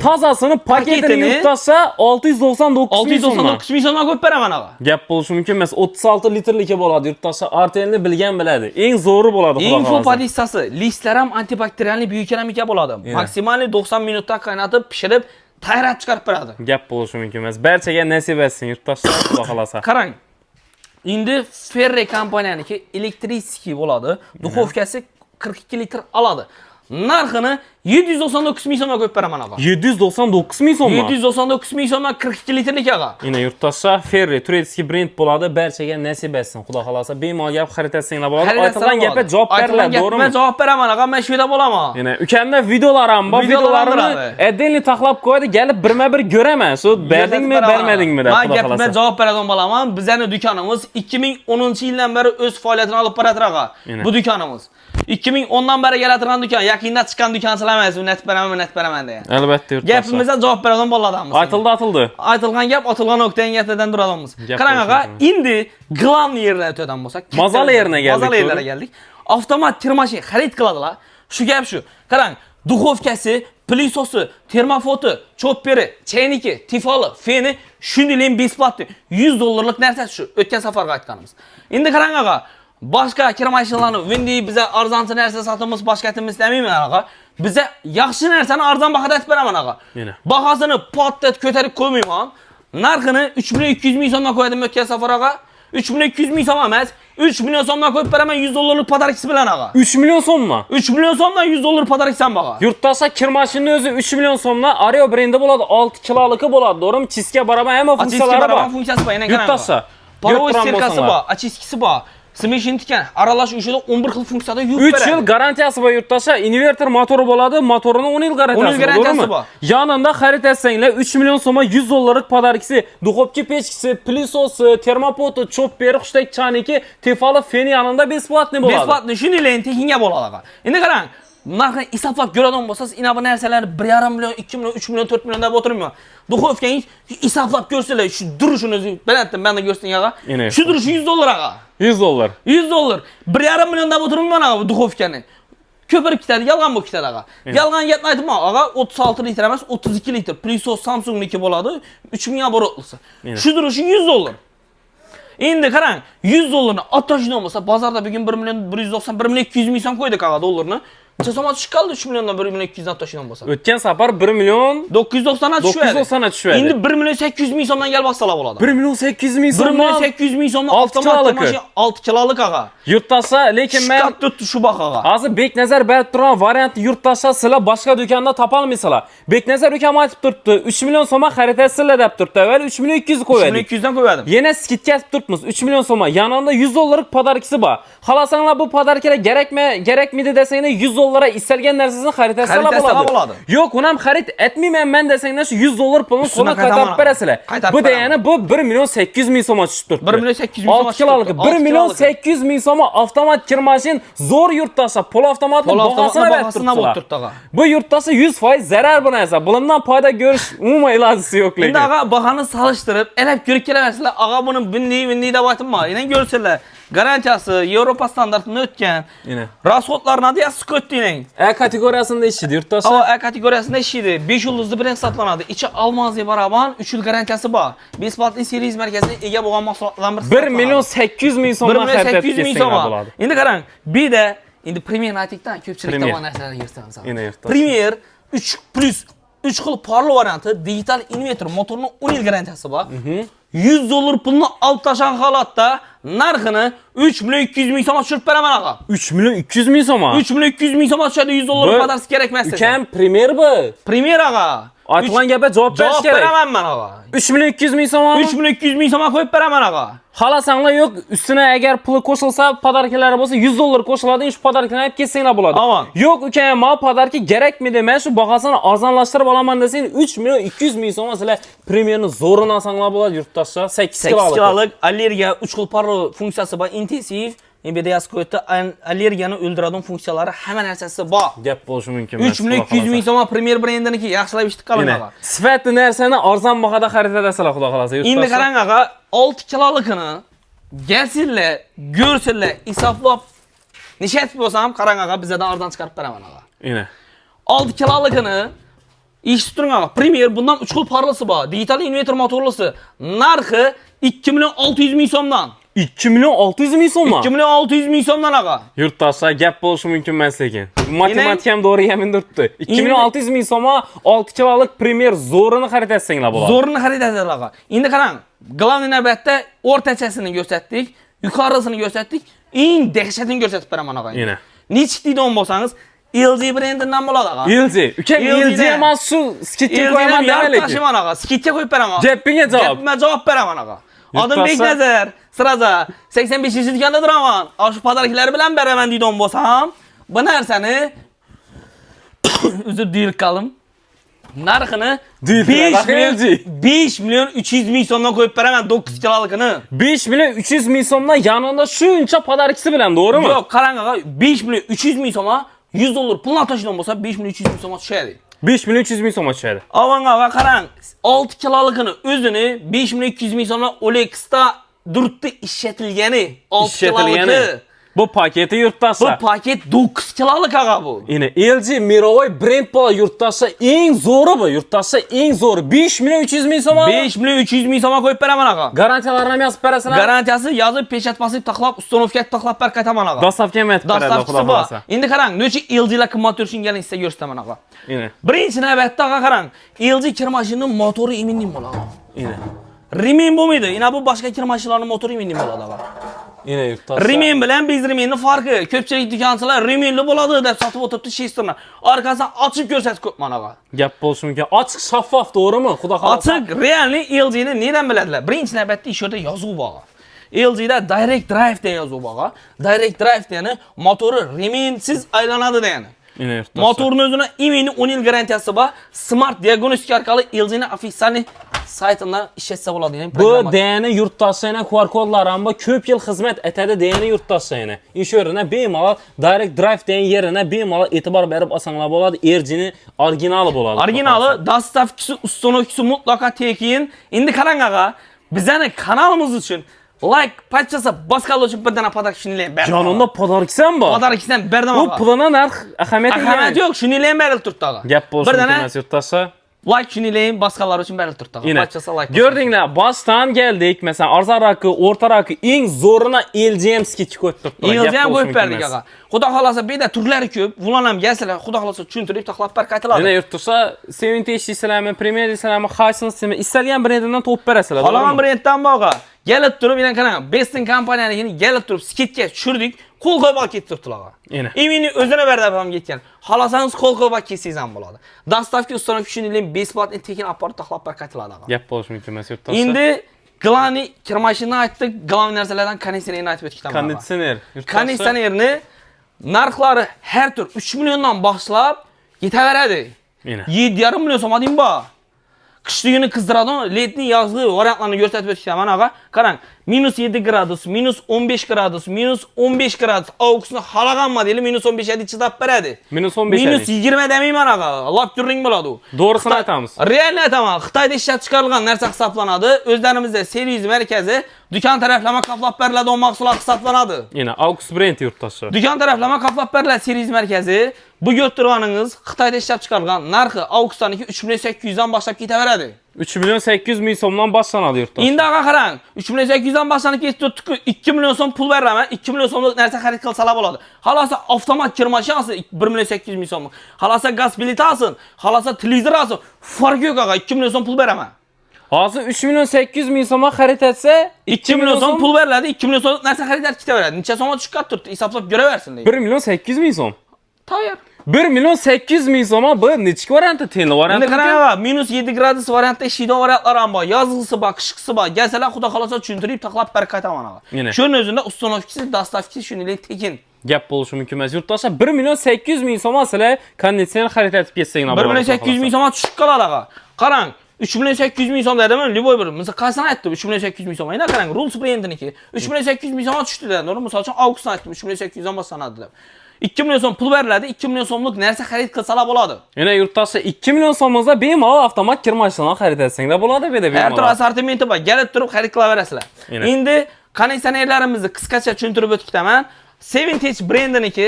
[SPEAKER 2] tozasini paketini yurtdashsa 699 ming so'mdan.
[SPEAKER 1] 699 ming so'mdan ko'p beraman ağa.
[SPEAKER 2] Gap bo'lishi mumkin emas. 36 litrligi bo'ladi yurtdashsa. RTLni bilgan biladi. Eng zo'ri bo'ladi xudo
[SPEAKER 1] Info
[SPEAKER 2] xolasa.
[SPEAKER 1] podissasi, listlar ham antibakterialniy biokeramika bo'ladi. Maksimal 90 minutda qaynatib, pishirib, tayyorlab chiqarib beradi.
[SPEAKER 2] Gap bo'lishi mumkin emas. Barchaga nasib etsin yurtdoshlar, xudo xolasa.
[SPEAKER 1] Qarang. Endi Ferre kompaniyaniki elektriskiy bo'ladi. Duxovkasi 42 litr oladi. Narxini 799 ming so'mga qo'yib beraman ağa.
[SPEAKER 2] 799 ming so'mmi?
[SPEAKER 1] 799 ming so'mdan 42 litrlik ağa.
[SPEAKER 2] Yine yurtdoshlar Ferri turetskiy brend bo'ladi. Barchaga nasib etsin. Xudo xolasa bemalol gap xarid etsanglar bo'ladi. Aytilgan gapga javob beriladi, to'g'rimi?
[SPEAKER 1] Men javob beraman ağa, men shu yerda bo'laman.
[SPEAKER 2] Yine ukamda videolar ham bor. Videolarini addenli taxlab qo'yadi, kelib birma-bir ko'raman. Shu berdingmi, bermadingmi deb xudo xolasa.
[SPEAKER 1] Men javob beradigan bo'laman. Bizning do'konimiz 2010-yildan beri o'z faoliyatini olib boradi ağa. Bu do'konimiz 2010dan beri keladigan do'kon, yaqinda chiqqan do'kon silamaysiz, net beraman degan.
[SPEAKER 2] Albatta yurtdoshlar.
[SPEAKER 1] Gapimizga javob beradigan bo'ladimiz.
[SPEAKER 2] Aytildi.
[SPEAKER 1] Aytilgan gap otilgan o'qdan yatadan turadimiz. Qarang ağa, endi glavniy yerga o'tadigan bo'lsak,
[SPEAKER 2] mazali yerga keldik.
[SPEAKER 1] Mazali yerga keldik. Avtomat termoshin xarid qiladilar. Shu gap shu. Qarang, duxovkasi, plyusosi, termofoti, chopperi, chayniki, tifoli, feni shunday besplatni 100 dollarlik narsa shu. O'tgan safarga aytganimiz. Endi qarang ağa, boshqa kira mashinalarini endi biza arzonchi narsa sotamiz, boshqatimiz demayman ağa. Bize yaxshi narsani arzon bahada aytib beraman ağa. Bahasini patlat ko'tarib qo'ymayman. Narxini 3.200 ming so'mdan qo'yadim o'tgan safar ağa. 3.200 ming so'm emas, 3 million so'mdan qo'yib beraman 100 dollarlik podarkisi bilan ağa.
[SPEAKER 2] 3 million so'mmi?
[SPEAKER 1] 3 million so'mdan 100 dollar podarksan bağa.
[SPEAKER 2] Yurtdoshlar kir mashinani o'zi 3 million so'mdan Ario brendi bo'ladi, 6 kiloligi bo'ladi, to'g'rimi? Chiska baraman hamma funksiyalari bor.
[SPEAKER 1] Funksiyasi bor, yana qarang.
[SPEAKER 2] Yurtdoshlar.
[SPEAKER 1] Parvoy sirkasi bor, achiskisi bor. Smashin tikan, aralash ushida 11 xil funksiyada yuvib beradi.
[SPEAKER 2] 3 yil garantiyasi bor yurtdoshlar. Inverter motori bo'ladi, motorini 10 yil garantiyasi bor. Yanında xarid etsanglar 3 million so'mga 100 dollarlik podarkisi, duxovka pechkisi, plyusosi, termopoti, chopperi, xushtak chaniki, tefali feni yanında besplatni bo'ladi.
[SPEAKER 1] Besplatni shunday texnika bo'ladi ağa. Endi qarang, narxni hisoblab ko'radigan bo'lsangiz, ina bu narsalarni 1,5 million, 2 million, 3 million, 4 million deb o'tirmayman. Duxovkangiz hisoblab ko'rsanglar, shu durishini o'zi bilan menda ko'rsang ağa. Shu durishi 100 dollar ağa.
[SPEAKER 2] 100 dollar.
[SPEAKER 1] 100 dollar. 1,5 million deb o'tirmayman ağa bu duxovkani. Ko'pirib ketadi, yolg'on bo'lib ketadi ağa. Yolg'on gapni aytma ağa, 36 litr emas, 32 litr. Plyusos Samsungniki bo'ladi, 3000 oborotlisi. Shu durishi 100 dollar. Endi qarang, 100 dollarni otashdan bo'lsa, bozorda bugun 1 million 190, 1 million 200 ming so'm qo'ydik ağa dollarni. Chasoma tushib qoldi 3 milliondan 1 million 200 otashdan bo'lsa.
[SPEAKER 2] O'tgan safar 1 million
[SPEAKER 1] 990 ga tushadi.
[SPEAKER 2] 990 ga tushadi.
[SPEAKER 1] Endi 1 million 800 ming so'mdan kelib olsalar bo'ladi.
[SPEAKER 2] 1 million 800 ming so'm.
[SPEAKER 1] 1 million 800 ming so'mdan avtomat mashina 6 kilolik ağa.
[SPEAKER 2] Yurtdoshlar, lekin men
[SPEAKER 1] tutdi shu bahoga.
[SPEAKER 2] Hozir Beknazar berib turgan variantni yurtdoshlar sizlar boshqa do'konda topa olmaysizlar. Beknazar ukam aytib turibdi, 3 million so'mga xarid etsizlar deb turibdi. Avval 3 million 200 qo'ydik.
[SPEAKER 1] 3 million 200 dan qo'ydim.
[SPEAKER 2] Yana skidga aytib turibmiz, 3 million so'mga. Yanında 100 dollarlik podarkisi bor. Xohlasanglar bu podarkalar kerakmidi desanglar 100 dollarga istalgan narsasini xarid etsalar bo'ladi. Yo'q, uni ham xarid etmayman men desanglar shu 100 dollar pulni qo'lga qaytarib berasizlar. Bu degani bu 1 million 800 ming so'mga tushib turibdi.
[SPEAKER 1] 1 million 800 ming so'mga
[SPEAKER 2] tushib turibdi. 1 million 800 ming so'mga avtomat kir mashin zo'r yurtdoshlar. Pol avtomatni bahosini olib turibdi. Bu yurtdoshlar 100% zarar bu narsa. Bundan foyda ko'rish umuman ilojisi yo'q lekin.
[SPEAKER 1] Endi ağa bahoni solishtirib, elab ko'rib kelaversizlar. Ağa buni bunday deb aytma. Yana ko'rsinlar. Garantiyasi Yevropa standartini o'tgan. Rasxodlarni deyasiz ko'tding.
[SPEAKER 2] A kategoriyasida ishlaydi yurtdoshlar.
[SPEAKER 1] A kategoriyasida ishlaydi. 5 yulduzli brend hisoblanadi. Ichi almazli baraban 3 yil garantiyasi bor. Besplatli servis markaziga ega bo'lgan mahsulotlardan birisi.
[SPEAKER 2] 1 million 800 ming so'mdan xarid etsangiz bo'ladi.
[SPEAKER 1] Endi qarang, bida endi Premier aytdikdan ko'pchilik tomon narsalarni ko'rsataman. Premier 3+ 3 xil parlo varianti, digital inverter, motorning 10 yil garantiyasi bor. 100 dollar pulni olib tashan holatda narxini 3 million 200 ming so'mga tushirib beraman ağa.
[SPEAKER 2] 3 million 200 ming so'm.
[SPEAKER 1] 3 million 200 ming so'mga tushadi, 100 dollar podarkisi kerak emas.
[SPEAKER 2] Ukam Premier bu.
[SPEAKER 1] Premier ağa.
[SPEAKER 2] Aytgan gapga javob berish kerak.
[SPEAKER 1] Javob beraman men ağa.
[SPEAKER 2] 3 million 200 ming so'm.
[SPEAKER 1] 3 million 200 ming so'mga qo'yib beraman ağa.
[SPEAKER 2] Xohlasanglar yo'q, ustuna agar puli qo'shilsa, podarkalari bo'lsa 100 dollar qo'shiladi, shu podarkani olib ketsanglar bo'ladi. Yo'q, ukam, men podarka kerakmi men shu bahosini arzonlashtirib olaman desang 3 million 200 ming so'm sizlar Premierni zo'rini olsanglar bo'ladi yurtdoshlar. 8 kilolik. 8 kilolik allergiya 3 xil parlo funksiyasi bor, intensiv,
[SPEAKER 1] NVIDIA skoyda allergiyani o'ldiradigan funksiyalari hamma narsasi bor.
[SPEAKER 2] Gap bo'lishi mumkin.
[SPEAKER 1] 3 million 200 ming so'm Premier brendiniki yaxshilab ishtiq qilinadi.
[SPEAKER 2] Sifatli narsani arzon bahada xarid edasizlar, xudo xolasa.
[SPEAKER 1] Endi qarang aga, 6 kilolikini gelsizlar, ko'rsizlar, hisoblab necha etib bo'lsam, qarang aga, bizdan arzon chiqarib beraman aga.
[SPEAKER 2] Ina.
[SPEAKER 1] 6 kilolikini eshitib turing aga, Premier bundan 3 xil parlasi bor. Digital inverter motorlisi narxi 2 million 600 ming so'mdan.
[SPEAKER 2] 2 million 600 ming so'mmi?
[SPEAKER 1] 2 million 600 ming so'mdan aga.
[SPEAKER 2] Yurtdoshlar, gap bo'lishi mumkin emas lekin. Matematikam to'g'ri yamin turibdi. 2 million 600 ming so'mga 6 kilolik Premier zo'rini xarid etsanglar bo'ladi.
[SPEAKER 1] Zo'rini xarid etsanglar aga. Endi qarang, главный navbatda o'rtachasini ko'rsatdik, yuqorisini ko'rsatdik, eng dahshatini ko'rsatib beraman aga.
[SPEAKER 2] Ina.
[SPEAKER 1] Nechta deydigan bo'lsangiz, LG brendidan bo'ladi aga.
[SPEAKER 2] LG. Ukam LG emas, shu skidga qo'yaman demaylik.
[SPEAKER 1] Tashiman aga, skidga qo'yib beraman.
[SPEAKER 2] Gapingga javob.
[SPEAKER 1] Gapimga javob beraman aga. Odilbek Nazar, siraza 85-do'kanda turaman. Shu podarklar bilan beraman deydigan bo'lsam, bu narsani uzr deyil qalim. Narxini 5 million 300 ming so'mdan qo'yib beraman 9 kilolikini.
[SPEAKER 2] 5 million 300 ming so'mdan yanında shuncha podarkisi bilan, to'g'rimi?
[SPEAKER 1] Yo'q, qarang aga, 5 million 300 ming so'mga 100 dollar pulni tashlaydigan bo'lsa 5 million 300 ming so'mga tushadi.
[SPEAKER 2] 5 million 300 ming so'mga tushadi.
[SPEAKER 1] Avanga qarang, 6 kilolikini o'zini 5 million 200 ming so'mdan OLXda durtda ishlatilgani 6 kiloliki.
[SPEAKER 2] Bu paketi yurtdoshlar.
[SPEAKER 1] Bu paket 9 kilolik aga bu.
[SPEAKER 2] Ina LG mirovoy brend bo'la yurtdoshlar, eng zo'ri bu. Yurtdoshlar eng zo'ri 5 million 300 ming so'm.
[SPEAKER 1] 5 million 300 ming so'mga qo'yib beraman aga.
[SPEAKER 2] Garantiyalarini ham yozib berasizlar.
[SPEAKER 1] Garantiyasi yozib, peshat bosib, taxlab, ustonovka taqlab ber qaytaman aga.
[SPEAKER 2] Dostavka ham aytib beradi, xudo xolasa.
[SPEAKER 1] Endi qarang, necha LG lar qimmat turishingizni sizga ko'rsataman aga.
[SPEAKER 2] Ina.
[SPEAKER 1] Birinchi navbatda aga qarang, LG kir mashinaning motori iminning bo'ladi.
[SPEAKER 2] Ina.
[SPEAKER 1] Rimen bo'lmaydi. Ina bu boshqa kir mashinalarning motori iminning bo'ladi aga.
[SPEAKER 2] Ina yurtdoshlar.
[SPEAKER 1] Rimen bilan bez rimenning farqi. Ko'pchilik do'konchilar rimenli bo'ladi deb sotib o'tibdi shestirni. Orqasidan ochib ko'rsatib ko'pman aga.
[SPEAKER 2] Gap bo'lishi mumkin. Ochiq, shaffof, to'g'rimi? Xudo xolasa.
[SPEAKER 1] Ochiq, realni LG ni nedan biladilar? Birinchi navbatda ish yerda yozuv bor. LG da Direct Drive degan yozuv bor. Direct Drive degani motori rimensiz aylanadi degani.
[SPEAKER 2] Ina yurtdoshlar.
[SPEAKER 1] Motorning o'zini imini 10 yil garantiyasi bor. Smart diagnostika orqali LG ning ofisial saytidan ishlatsa bo'ladi degan
[SPEAKER 2] Bu degani yurtdoshlarga QR kodlari ham ko'p yil xizmat etadi degani yurtdoshlarga. Ish o'rnida bemalol Direct Drive degan yerine bemalol e'tibor berib olsanglar bo'ladi. LG ning originali bo'ladi.
[SPEAKER 1] Originali, dastavkisi, ustonovkisi mutlaqo tekin. Endi qarang aga, bizning kanalimiz uchun like pachchasa boshqalar uchun bir dana podark shunilar berdi.
[SPEAKER 2] Jonimda podarkisi ham bor.
[SPEAKER 1] Podarkisi ham berdim
[SPEAKER 2] Bu
[SPEAKER 1] aga.
[SPEAKER 2] pulini narx ahamiyati
[SPEAKER 1] yo'q, shunilar ham berilib turibdi aga.
[SPEAKER 2] Gap bo'lishi mumkin emas yurtdoshlar.
[SPEAKER 1] Like shunilar boshqalar uchun berilib turibdi aga. Pachchasa like.
[SPEAKER 2] Gördinglar, boshdan keldik. Masalan, arzon raqi, o'rta raqi, eng zo'rini LGM sketch qo'yib turibdi.
[SPEAKER 1] LG ham qo'yib berdik aga. Xudo xolasa bu yerda turlari ko'p. Bular ham kelsalar, xudo xolasa tushuntirib taxlab ber qaytiladi.
[SPEAKER 2] Yana yurtdoshlar, 70 deysizlarmi, Premier deysizlarmi, Hisense istalgan brenddan topib berasizlar.
[SPEAKER 1] Qolagan brenddan boga. Kelib turib, yana qarang, Bestin kompaniyaligini kelib turib sketga tushirdik. Qo'l qo'yib olib ketib turibdilar. Imini o'zini berdi ham ketgan. Xolasangiz qo'l qo'yib olib ketsangiz ham bo'ladi. Dastavka ustonovka shuningdek besplatni tekin apparat taxlab ber qaytiladi.
[SPEAKER 2] Gap bo'lishi mumkin emas yurtdoshlar.
[SPEAKER 1] Endi glani kirmashinni aytdik, glani narsalardan konditsionerni aytib o'tdik.
[SPEAKER 2] Konditsioner.
[SPEAKER 1] Konditsionerni narxlari har tur 3 milliondan boshlab yetaveradi. 7,5 million so'm deyim bor. Qishligini qizdiradigan letni yozgi variantlarni ko'rsatib o'tishman aga. Qarang, -7 gradus, -15 gradus, -15 gradus, auksni xalagan modeli -15 ga chidab beradi.
[SPEAKER 2] -15.
[SPEAKER 1] -20 demayman aga. Lab turning bo'ladi.
[SPEAKER 2] To'g'risini aytamiz.
[SPEAKER 1] Realni aytaman. Xitoyda ishlab chiqarilgan narsa hisoblanadi. O'zlarimizda servis markazi, do'kon taraflama qoplab beriladigan mahsulot hisoblanadi.
[SPEAKER 2] Yana Aux brend yurtdoshlar.
[SPEAKER 1] Do'kon taraflama qoplab beriladi servis markazi. Bu ko'rtirganingiz Xitoyda ishlab chiqarilgan narxi Aux'taniki 3,800 dan boshlab ketaveradi.
[SPEAKER 2] 3,8 million so'mdan boshlanadi yurtdoshlar.
[SPEAKER 1] Endi aga qarang, 3,800 dan boshlanib ketdi, 2 million so'm pul beraman, 2 million so'mlik narsa xarid qilsalar bo'ladi. Xalosa avtomat kir mashinasi 1,8 million so'm. Xalosa gaz plita olsin, xalosa televizor olsin, farqi yo'q aga, 2 million so'm pul beraman.
[SPEAKER 2] Hozir 3,8 million so'mga xarid etsa,
[SPEAKER 1] 2 million so'm pul beriladi, 2 million so'mlik narsa xarid etib ketaveradi. Necha so'mga tushib turibdi, hisoblab ko'raversin deydi.
[SPEAKER 2] 1,8 million so'm.
[SPEAKER 1] Tayyor.
[SPEAKER 2] 1,8 million so'm bu nechta varianti tenli varianti.
[SPEAKER 1] Endi qarang, -7 gradus variantda ishlaydigan variantlar ham bor. Yozg'isi bor, qishqisi bor. Gelsalar xudo xolosa tushuntirib taqlab ber qaytaman aga. Shuning o'zida ustonovkisi, dastavkisi shuningdek tekin.
[SPEAKER 2] Gap bo'lishi mumkin emas. Yurtdoshlar 1,8 million so'm sizlar konditsioner xarid etib ketsanglar bo'ladi.
[SPEAKER 1] 1,8 million so'm tushib qoladi aga. Qarang, 3 milyon 800 ming so'm dedim, Liboy bir. Misol qaysini aytdim? 3 milyon 800 ming so'm. Mana qarang, Rolls brendiniki. 3 milyon 800 ming so'mga tushdi dedim. To'g'ri, misol uchun Augustdan aytdim, 3 milyon 800 dan boshlanadi deb. 2 milyon so'm pul beriladi, 2 milyon so'mlik narsa xarid qilsalar bo'ladi.
[SPEAKER 2] Yana yurtdoshlar 2 milyon so'mingizda bemalol avtomat kir mashinani xarid etsanglar bo'ladi bu yerda
[SPEAKER 1] Har
[SPEAKER 2] bemalol.
[SPEAKER 1] tur assortimenti bor. Kelib turib xarid qilaverasizlar. Endi konditsionerlarimizni qisqacha tushuntirib o'tibman. Sevintage brendiniki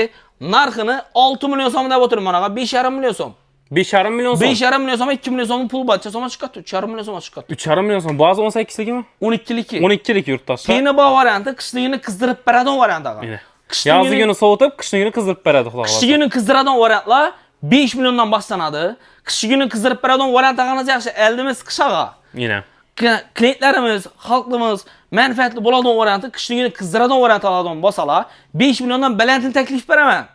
[SPEAKER 1] narxini 6 milyon so'm deb o'tirib mana 5,5 milyon so'm.
[SPEAKER 2] 5,5 milyon so'm.
[SPEAKER 1] 5,5 milyon so'm, 2 milyon so'm pul barcha so'm chiqadi. 3,5 milyon so'm chiqadi.
[SPEAKER 2] 3,5 milyon so'm. Ba'zi 18ligimi?
[SPEAKER 1] 12liki.
[SPEAKER 2] 12lik yurtdoshlar.
[SPEAKER 1] Teni bor varianti, qishligini qizdirib beradigan variant ag'a.
[SPEAKER 2] Yozligini sovutib, qishligini qizdirib beradi, xudo xolasa.
[SPEAKER 1] Qishligini qizdiradigan variantlar 5 milliondan boshlanadi. Qishligini qizdirib beradigan variant ag'angiz yaxshi, eldimiz qishag'a.
[SPEAKER 2] Yana.
[SPEAKER 1] Klientlarimiz, xalqimiz manfaatli bo'ladigan varianti, qishligini qizdiradigan variant oladigan bo'lsalar, 5 milliondan balandini taklif beraman.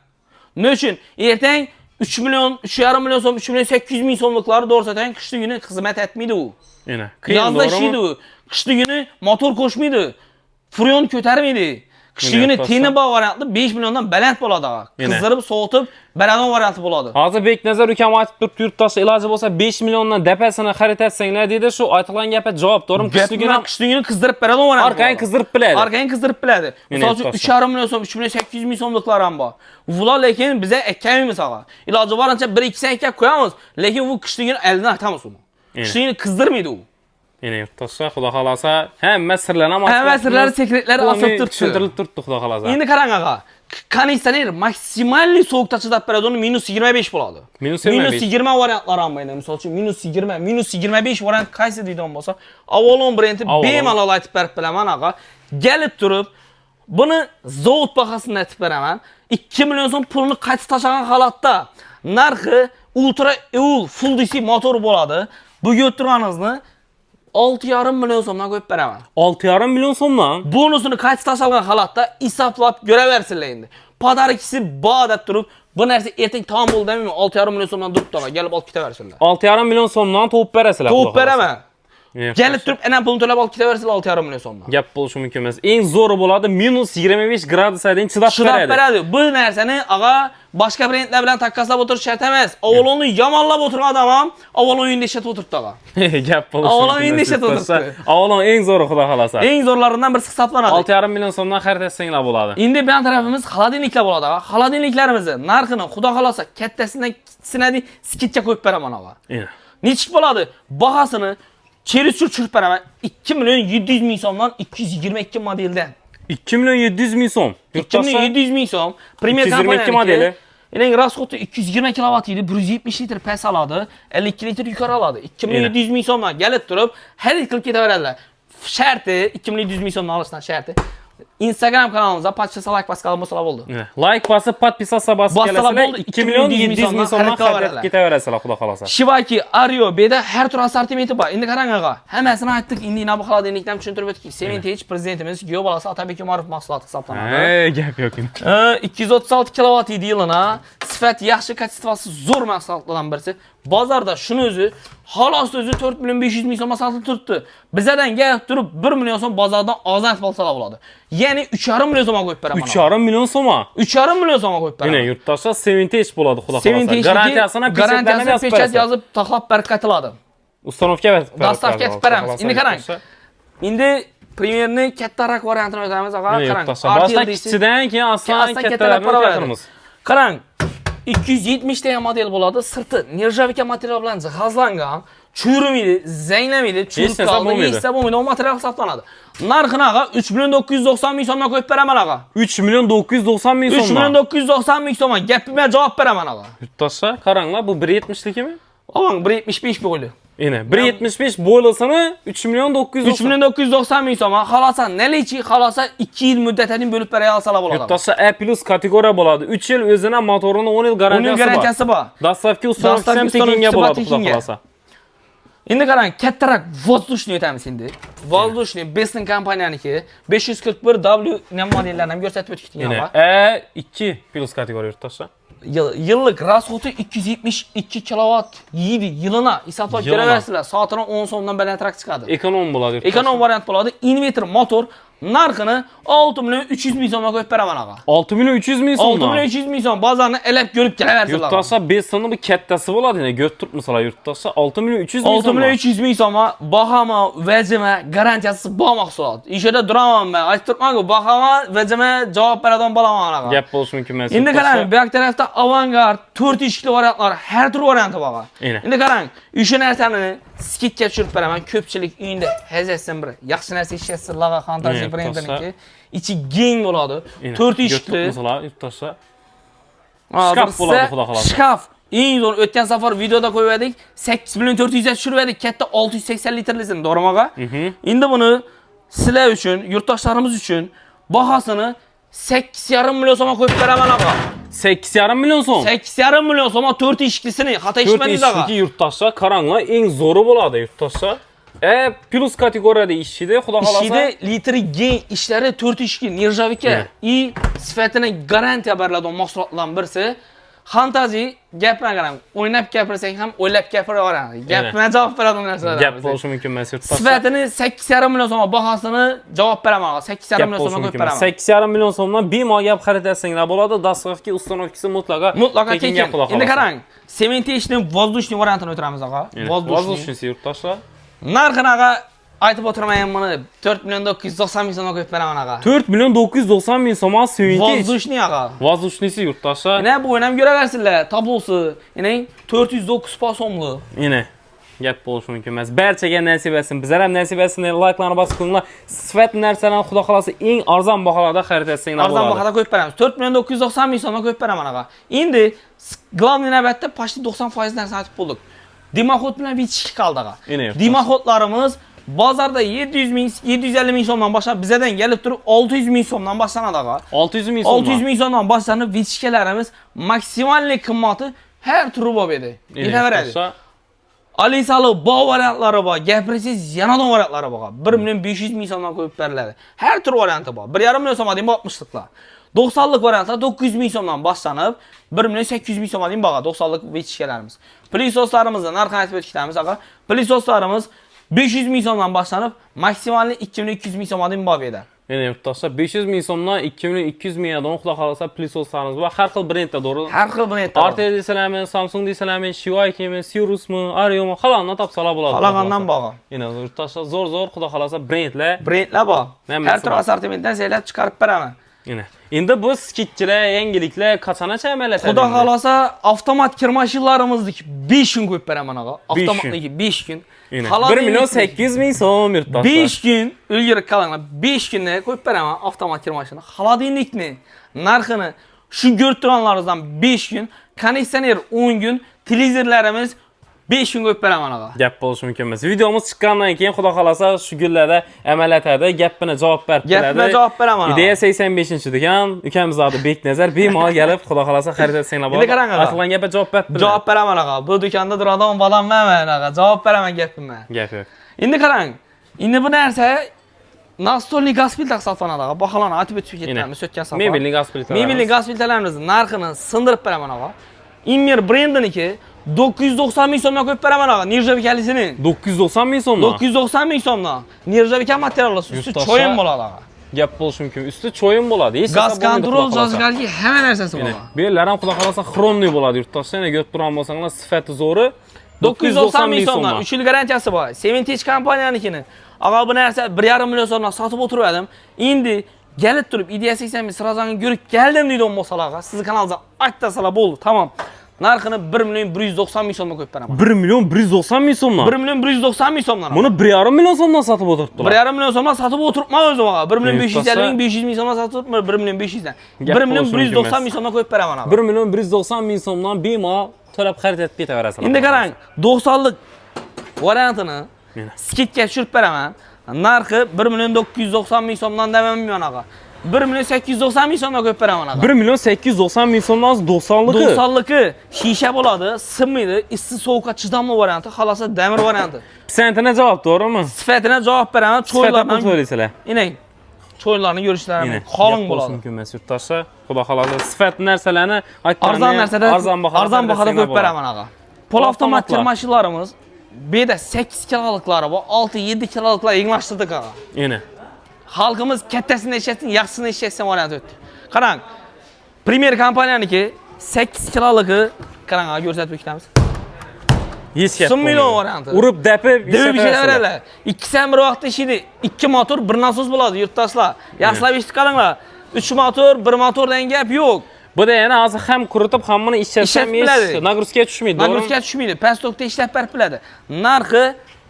[SPEAKER 1] Ne uchun? Ertang 3 milyon, 3,5 milyon so'm, 3 milyon 800 ming so'mliklari doğrusadan qishligini xizmat etmaydi u.
[SPEAKER 2] Yana.
[SPEAKER 1] Yozda ishlaydi u. Qishligini motor qo'shmaydi. Furyon ko'tarmaydi. Qishligini teni bor variantli 5 milliondan baland bo'ladi. Qizdirib, sovutib, beradigan varianti bo'ladi.
[SPEAKER 2] Hozir Beknazar ukam aytib turibdi, yurtdoshlar iloji bo'lsa 5 milliondan dapasini xarid etsanglar dedi, shu aytilgan gapga javob to'g'rim.
[SPEAKER 1] Qishligini qizdirib beradigan variant.
[SPEAKER 2] Orqani qizdirib biladi.
[SPEAKER 1] Orqani qizdirib biladi. Misol uchun 3,5 million so'm, 3 million 800 ming so'mliklar ham bor. Ular lekin biza ekkamaymiz ag'a. Iloji boricha 1-2 sen ekkab qo'yamiz, lekin u qishligini eldan aytamiz uni. Qishligini qizdirmaydi u.
[SPEAKER 2] Yana yurtdoshlar, xudo xolasa, hamma sirlarni
[SPEAKER 1] hamma sirlari, sekretlar osilib turibdi.
[SPEAKER 2] Tushuntirilib turibdi, xudo xolasa.
[SPEAKER 1] Endi qarang ag'a. Konditsioner maksimalli sovuqda chidab beradi, uni -25 bo'ladi. -20 variantlar ham bor. Misol uchun -20, -25 variant qaysi deydigan bo'lsa, Avalon brendi bemalol aytib berib bilaman ag'a. Kelib turib, buni zavod bahosini aytib beraman. 2 million so'm pulni qaytib tashlagan holatda narxi Ultra Eul Full DC motor bo'ladi. Bu yo'tirganingizni 6,5 milyon so'mdan qo'yib beraman.
[SPEAKER 2] 6,5 milyon so'mdan?
[SPEAKER 1] Bonusini qaytib tashlagan holatda hisoblab ko'raversinglar endi. Padarikisi bor deb turib, bu narsa ertaga tamom bo'ldi demayman, 6,5 milyon so'mdan duribdilar, kelib olib ketaversinglar.
[SPEAKER 2] 6,5 milyon so'mdan to'p berasizlar.
[SPEAKER 1] To'p beraman. Kelib turib, ana pulni to'lab olib ketaversinglar 6,5 milyon so'mdan.
[SPEAKER 2] Gap bo'lishi mumkin emas. Eng zo'ri bo'ladi -25 gradusdan chidab
[SPEAKER 1] beradi. Bu narsani ag'a boshqa brendlar bilan taqqoslab o'tirish shart emas. Avalonni yomonlab o'tirgan odam ham Avalon uyida ishlatib o'tiribdi ag'a.
[SPEAKER 2] Gap bo'lishi.
[SPEAKER 1] Avalon uyida ishlatib o'tiribdi.
[SPEAKER 2] Avalon eng zo'ri, xudo xolasa.
[SPEAKER 1] Eng zo'rlaridan birisi hisoblanadi.
[SPEAKER 2] 6,5 milyon so'mdan xarid etsanglar bo'ladi.
[SPEAKER 1] Endi bu tarafimiz xolodilniklar bo'ladi ag'a. Xolodilniklarimizni narxini xudo xolasa kattasidan kichikisini skitcha qo'yib beraman ag'a. Nechik bo'ladi? Bahosini Çeri tushirib beraman 2 milyon 700 ming so'mdan 222 modeldan.
[SPEAKER 2] 2 milyon 700 ming so'm.
[SPEAKER 1] 2 milyon 700 ming so'm. Premier kompaniya modeli. Ening rasxoti 220 kilovat edi, 170 litr pes aladi, 52 litr yuqori aladi. 2 milyon 700 ming so'mdan kelib turib, xarid qilib ketaveradilar. Sharti 2 milyon 700 ming so'mdan olishdan sharti. Instagram kanalımıza podpisa like baskalı bo'lsa bo'ldi.
[SPEAKER 2] Like basıp podpisasa basıp kelasizlar 2 milyon 700 ming so'mdan xarid ketaverasizlar, xudo xolasa.
[SPEAKER 1] Shivaki, Ario, beda har tur assortimenti bor. Endi qarang ag'a, hammasini aytdik. Endi nima xolodilnikdan tushuntirib o'tdik. Sevintage prezidentimiz Giyo bolasi Otabek Umarov mahsuloti hisoblanadi.
[SPEAKER 2] Gap yo'q endi.
[SPEAKER 1] 236 kilovat edi yilina, sifat yaxshi, kачествоsi zo'r mahsulotlardan birisi. Bozorda shuni o'zi xolos o'zi 4 milyon 500 ming so'm sotib turibdi. Bizadan kelib turib 1 milyon so'm bozordan ozod bo'lsalar bo'ladi. Ya'ni 3,5 milyon so'mga qo'yib beraman.
[SPEAKER 2] 3,5 milyon so'mga?
[SPEAKER 1] 3,5 milyon so'mga qo'yib beraman.
[SPEAKER 2] Yana yurtdoshlar Sevintage bo'ladi, xudo xolasa. Garantiyasini
[SPEAKER 1] pechat yozib taxlab barakatiladi.
[SPEAKER 2] Uстановка berib beramiz.
[SPEAKER 1] Dostavka etib beramiz. Endi qarang. Endi Premierni kattaroq variantini o'tamiz, ag'a, qarang.
[SPEAKER 2] Boshqa kichidan keyin aslan kattalarni o'tamiz.
[SPEAKER 1] Qarang. 270 degan model bo'ladi. Sirti nержавейка material bilan jihozlangan. Churimaydi, zanglamaydi, churib qoldi, yesa bo'lmaydi, material hisoblanadi. Narxini ag'a 3 milyon 990 ming so'mdan qo'yib beraman ag'a.
[SPEAKER 2] 3 milyon 990 ming so'mdan.
[SPEAKER 1] 3 milyon 990 ming so'mdan gapimga javob beraman ag'a.
[SPEAKER 2] Yurtdoshlar, qaranglar, bu 1.70likmi?
[SPEAKER 1] O'g'ang 1.75 bo'yli.
[SPEAKER 2] Yana 1.75 bo'ylisini 3 milyon
[SPEAKER 1] 990 ming so'm. Xalosa nelichi, xalosa 2 yil muddatini bo'lib bera olsalar bo'ladi.
[SPEAKER 2] Yurtdoshlar A+ kategoriya bo'ladi. 3 yil o'zini motorini 10 yil garantiyasi bor. Dastavka ustonovka ham tekinga bo'ladi, xudo xolasa.
[SPEAKER 1] Endi qarang, kattaroq Vozdушный o'tamiz endi. Vozdушный Bestin kompaniyaniki 541W nima modellarni ham ko'rsatib o'tdik
[SPEAKER 2] yana. A2+ kategoriya yurtdoshlar.
[SPEAKER 1] Yillik rasxoti 272 kilovat yeydi yilina. Hisoblab ko'raversizlar. Soatini 10 so'mdan balandroq chiqadi.
[SPEAKER 2] Ekonom bo'ladi.
[SPEAKER 1] Ekonom variant bo'ladi. Inverter motor Narxını 6 milyon 300 ming so'mga qo'yib beraman ağa.
[SPEAKER 2] 6 milyon 300 ming
[SPEAKER 1] 6
[SPEAKER 2] so'mdan.
[SPEAKER 1] milyon 300 ming so'm bozorni elab ko'rib kelaversizlar.
[SPEAKER 2] Yurttaşlar 5 sonu bir kattasi bo'ladi. Yani göt turib mesela yurttaşlar 6 milyon 300 ming
[SPEAKER 1] 6 milyon 300 ming so'mga bahama, vazima, garantiyasiz bol mahsulot. Ishida duraman men. Aytib turibman-ku, bahama, vazima javob beradigan bo'laman ağa.
[SPEAKER 2] Gap bo'lishi mumkin emas.
[SPEAKER 1] Endi qarang, bu yoq tarafda avangard, 4 eshikli variantlar, har tur varianti bor. Endi qarang, o'sha narsani skidga tushirib beraman. Ko'pchilik uyinda hazatsin bir yaxshi narsa ishlatsin, laga fantaziya brendiniki. İçi keng bo'ladi. 4 eshikli.
[SPEAKER 2] Mesela yurttaşlar shkaf bo'ladi, xudo xolasa.
[SPEAKER 1] Shkaf. Eng zo'r o'tgan safar videoda qo'ydik. 8 milyon 400 ga tushirdik. Katta 680 litrlisini Dormaga. Endi buni sizlar uchun, yurtdoshlarimiz uchun bahosini 8,5 milyon so'mga qo'yib beraman ağa.
[SPEAKER 2] 8,5 milyon so'm.
[SPEAKER 1] 8,5 milyon so'mga 4 eshiklisini xato
[SPEAKER 2] 4
[SPEAKER 1] eshitmadingiz ağa.
[SPEAKER 2] eshikli yurttaşlar qaranglar, eng zo'ri bo'ladi yurttaşlar. Plus kategoriyada ishida, xudo xolasa.
[SPEAKER 1] İşide litri keng ishlari 4 eshikli nirjavika i sifatini garantiya beriladigan mahsulotlardan birisi. Fantazi gapni qarang, o'ynab gapirsak ham o'ylab gapiraveradi. Gapga javob beradigan narsalar.
[SPEAKER 2] Gap bo'lishi mumkin emas yurttaşlar.
[SPEAKER 1] Sifatini 8,5 milyon so'mga bahosini javob beraman. 8,5 milyon so'mga qo'yib beraman.
[SPEAKER 2] 8,5 milyon so'mdan bemalol gap xarid etsanglar bo'ladi. Dastavka, uстановкасы mutlaqo
[SPEAKER 1] tekin. Endi qarang, sementechni воздушный variantini o'tiramiz ağa.
[SPEAKER 2] Воздушный yurttaşlar.
[SPEAKER 1] Narxini ağa aytib o'tirmayman buni 4 milyon 990 ming so'mga qo'yib beraman ağa.
[SPEAKER 2] 4 milyon 990 ming so'mga sementech.
[SPEAKER 1] Воздушный ağa.
[SPEAKER 2] Воздушныйsi yurttaşlar.
[SPEAKER 1] Yine bu önem göreversizlar. Tablosu. Yine 409 pasomlu.
[SPEAKER 2] Yine gap bo'lishi mumkin emas. Barchaga nasib etsin. Bizlar ham nasib etsin. Like'larni bosib qo'yinglar. Sifat narsalarni xudo xolasa eng arzon baholarda xarid etsanglar bo'ladi.
[SPEAKER 1] Arzon bahoda qo'yib beramiz. 4 milyon 990 ming so'mga qo'yib beraman ağa. Endi главный navbatda почти 90% narsani aytib bo'ldik. Dimoxod bilan bitishki qoldi ağa. Dimoxodlarimiz bozorda 700 ming, 750 ming so'mdan boshlab bizdan kelib turib 600 ming so'mdan boshlanadi ağa.
[SPEAKER 2] 600 ming so'm.
[SPEAKER 1] 600 ming so'mdan boshlanib vitishkalarimiz maksimalniy qimmati har turi bor edi. Yetaveradi. Alisali bog' variantlari bor, gapirsangiz yanadon variantlari bor. 1 milyon 500 ming so'mdan qo'yib beriladi. Har tur varianti bor. 1,5 milyon so'mga deyim 60'lıklar. 90'lık variantlar 900 ming so'mdan boshlanib 1 milyon 800 ming so'mga deyim baho 90'lık vitishkalarimiz. Plisoslarimizni narxini aytib o'tishamiz ağa. Plisoslarimiz 500 ming so'mdan boshlanib maksimalniy 2 milyon 200 ming so'mga deyim baho beradi.
[SPEAKER 2] Yine yurttaşlar 500 ming so'mdan 2 milyon 200 ming dan xudo xolasa plisoslarimiz bor. Har xil brendda doğru.
[SPEAKER 1] Har xil brendda.
[SPEAKER 2] Artel desalarmi, Samsung desalarmi, Xiaomi, Cirrusmi, Ariomi, xalaqni topsalar bo'ladi.
[SPEAKER 1] Xalaqandan baho.
[SPEAKER 2] Yine yurttaşlar zo'r xudo xolasa brendlar.
[SPEAKER 1] Brendlar bor. Har tur assortimentdan saylab chiqarib beraman.
[SPEAKER 2] Yine. Endi bu skitchilar, yangiliklar qachongacha amal etadi?
[SPEAKER 1] Xudo xolasa avtomat kir mashinalarimiznik 5 kun qo'yib beraman ağa. Avtomatligi 5 kun.
[SPEAKER 2] 1 milyon 800 ming so'm yurttaşlar.
[SPEAKER 1] 5 kun ulgurib qolinglar. 5 kunda qo'yib beraman avtomat kir mashina. Xolodilnikni narxini shu ko'rib turganlaringizdan 5 kun, konditsioner 10 kun, televizorlarimiz 5 kun qo'yib beraman ağa.
[SPEAKER 2] Gap bo'lishi mumkin emas. Videomiz chiqqandan keyin xudo xolasa shu kunlarda amal etadi. Gapini javob berib beradi.
[SPEAKER 1] Gapini javob beraman.
[SPEAKER 2] Ideya 85-do'kon, ukamiz adi Beknazar bemalol kelib xudo xolasa xarid etsanglar bo'ladi. Aytilgan gapga javob berib beradi.
[SPEAKER 1] Javob beraman ağa. Bu do'konda turadigan bolam men ağa. Javob beraman gapimga.
[SPEAKER 2] Gap yo'q.
[SPEAKER 1] Endi qarang. Endi bu narsa Nastolli gaz filtr hisoblanadi ağa. Baholarni aytib o'tib ketamiz o'tgan safar.
[SPEAKER 2] Mebelli gaz filtrlar.
[SPEAKER 1] Mebelli gaz filtrlarimizni narxini sindirib beraman ağa. Immer brendiniki 990 ming so'mga qo'yib beraman ağa. Nirjavikalisini.
[SPEAKER 2] 990 ming so'mdan.
[SPEAKER 1] 990 ming so'mdan. Nirjavika materiallar usti cho'yin bo'ladi ağa.
[SPEAKER 2] Gap bo'lishi mumkin. Usti cho'yin bo'ladi.
[SPEAKER 1] Gaz kontrol jozgaligi hamma narsasi bo'ladi.
[SPEAKER 2] Bellar ham xudo xolasa xromli bo'ladi yurtdoshlar. Yana ko'rib turgan bo'lsanglar, sifati zo'ri.
[SPEAKER 1] 990 ming so'mdan 3 yil garantiyasi bor. Sementech kompaniyanikini. Ağa bu narsa 1,5 milyon so'mdan sotib o'tirdim. Endi kelib turib ideya 80 ming srazan ko'rib keldim deydi bo'lsalar ağa. Sizni kanalingizga aytsalar bo'ldi. Tamam. Narxini 1 milyon 190 ming so'mga qo'yib beraman.
[SPEAKER 2] 1 milyon 190 ming so'mdan.
[SPEAKER 1] 1 milyon 190 ming so'mdan.
[SPEAKER 2] Buni 1,5 milyon so'mdan sotib o'tiribdilar.
[SPEAKER 1] 1,5 milyon so'mdan sotib o'tiribman o'zim ağa. 1 milyon 550 ming 500 ming so'mdan sotib o'tiribman. 1 milyon 500 dan. 1 milyon 190 ming so'mdan qo'yib beraman ağa.
[SPEAKER 2] 1 milyon 190 ming so'mdan bemalol to'lab xarid etib ketaverasizlar.
[SPEAKER 1] Endi qarang, 90'lik variantini skidga tushirib beraman. Narxi 1 milyon 990 ming so'mdan demayman ağa. 1 milyon 890 ming so'mga qo'yib beraman ağa.
[SPEAKER 2] 1 milyon 890 ming so'mdan 90'lıkı.
[SPEAKER 1] 90'lıkı shisha bo'ladi, sinmaydi, issiq sovuqqa chidamli varianti, xolasa damir varianti.
[SPEAKER 2] Pisantine javob to'g'rimi?
[SPEAKER 1] Sifatini javob beraman, cho'ylardan
[SPEAKER 2] so'raysizlar.
[SPEAKER 1] Inang. Cho'ylarni ko'rishlarim qalin bo'ladi.
[SPEAKER 2] Mumkin emas yurtdoshlar. Xudo xolasa sifat narsalarni
[SPEAKER 1] arzon narsada arzon bahoda qo'yib beraman ağa. Pol avtomat kir mashinlarimiz beda 8 kiloliklar bor, 6-7 kiloliklar yanglashtirdik ağa.
[SPEAKER 2] Yine.
[SPEAKER 1] Xalqimiz kattasini eshitsin, yaxshisini eshitsin variant o'tdi. Qarang. Premier kompaniyaniki 8 kiloligi qarang, ko'rsatib o'tamiz.
[SPEAKER 2] Hech gap.
[SPEAKER 1] 100 million varianti.
[SPEAKER 2] Urib dapib
[SPEAKER 1] ishlataveradilar. Ikkisidan bir vaqtda ishlaydi. 2 motor, bir nasos bo'ladi, yurtdoshlar. Yaxshilab eshitib qalinglar. 3 motor, 1 motordan gap yo'q.
[SPEAKER 2] Bu da yana hozir ham quritib, hammani ishlatsam, nagruzga tushmaydi.
[SPEAKER 1] Nagruzga tushmaydi. Pastokda ishlab berib biladi. Narxi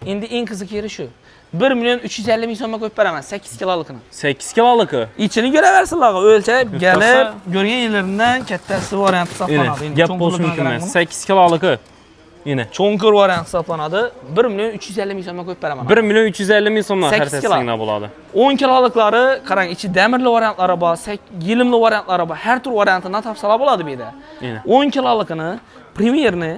[SPEAKER 1] endi eng qiziqari shu. 1 million 350 ming so'mga qo'yib beraman 8 kilolikni.
[SPEAKER 2] 8 kiloliki.
[SPEAKER 1] Ichini ko'raversinlar, o'lchab, galib, ko'rgan yerlaridan kattasi variant hisoblanadi.
[SPEAKER 2] Gap bo'lishi mumkin emas. 8 kiloliki. Yine.
[SPEAKER 1] Cho'nqir variant hisoblanadi. 1 million 350 ming so'mga qo'yib beraman.
[SPEAKER 2] 1 million 350 ming so'mdan xaridasinglar bo'ladi.
[SPEAKER 1] 10 kiloliklari, qarang, ichi damirli variantlari bor, gilimli variantlari bor. Har tur variantini tafsilot bo'ladi bu yerda. 10 kilolikni Premierni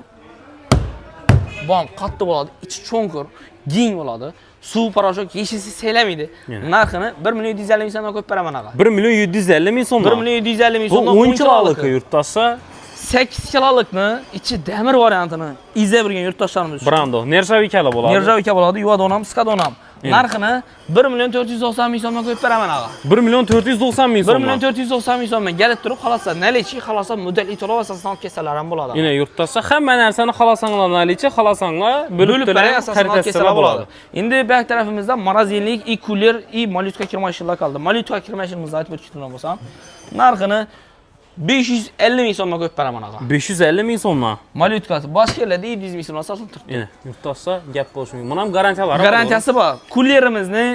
[SPEAKER 1] bom qattiq bo'ladi, ichi cho'nqir, keng bo'ladi. Suv parashok yeshisi seylamaydi. Narxini 1 million 750 ming so'mdan qo'yib beraman aga.
[SPEAKER 2] 1 million 750 ming so'mdan.
[SPEAKER 1] 1 million 750 ming so'mdan
[SPEAKER 2] 10 kiloliki yurtdoshsa
[SPEAKER 1] 8 kilolikni ichi damir variantini izlab yurgan yurtdoshlarimiz.
[SPEAKER 2] Brando, nerjavikalar bo'ladi.
[SPEAKER 1] Nerjavika bo'ladi, yuvadonam, skadonam. Narxini 1 million 490 ming so'mdan qo'yib beraman aga.
[SPEAKER 2] 1 million 490 ming so'm.
[SPEAKER 1] 1 million 490 ming so'mdan kelib turib, xalosa, nalichi, xalosa muddatli to'lov asosida olib kelsalar ham bo'ladi.
[SPEAKER 2] Yine yurtdoshsa hamma narsani xolosanglar nalichi, xolosanglar bo'lib
[SPEAKER 1] turib asosida olib kelsalar bo'ladi. Endi bu tarafimizda morozinlik, cooler, malyutka kirmashlar qoldi. Malyutka kirmashimizni aytib o'tishdan bo'lsam, narxini 550 ming so'mga qo'yib beraman aga.
[SPEAKER 2] 550 ming so'mdan.
[SPEAKER 1] Malyutkasi boshqa yerlarda 700 ming so'mdan sotib turibdi.
[SPEAKER 2] Yine yurtdoshsa gap bo'lishi mumkin. Buni ham garantiyalari bor.
[SPEAKER 1] Garantiyasi bor. Kullerimizni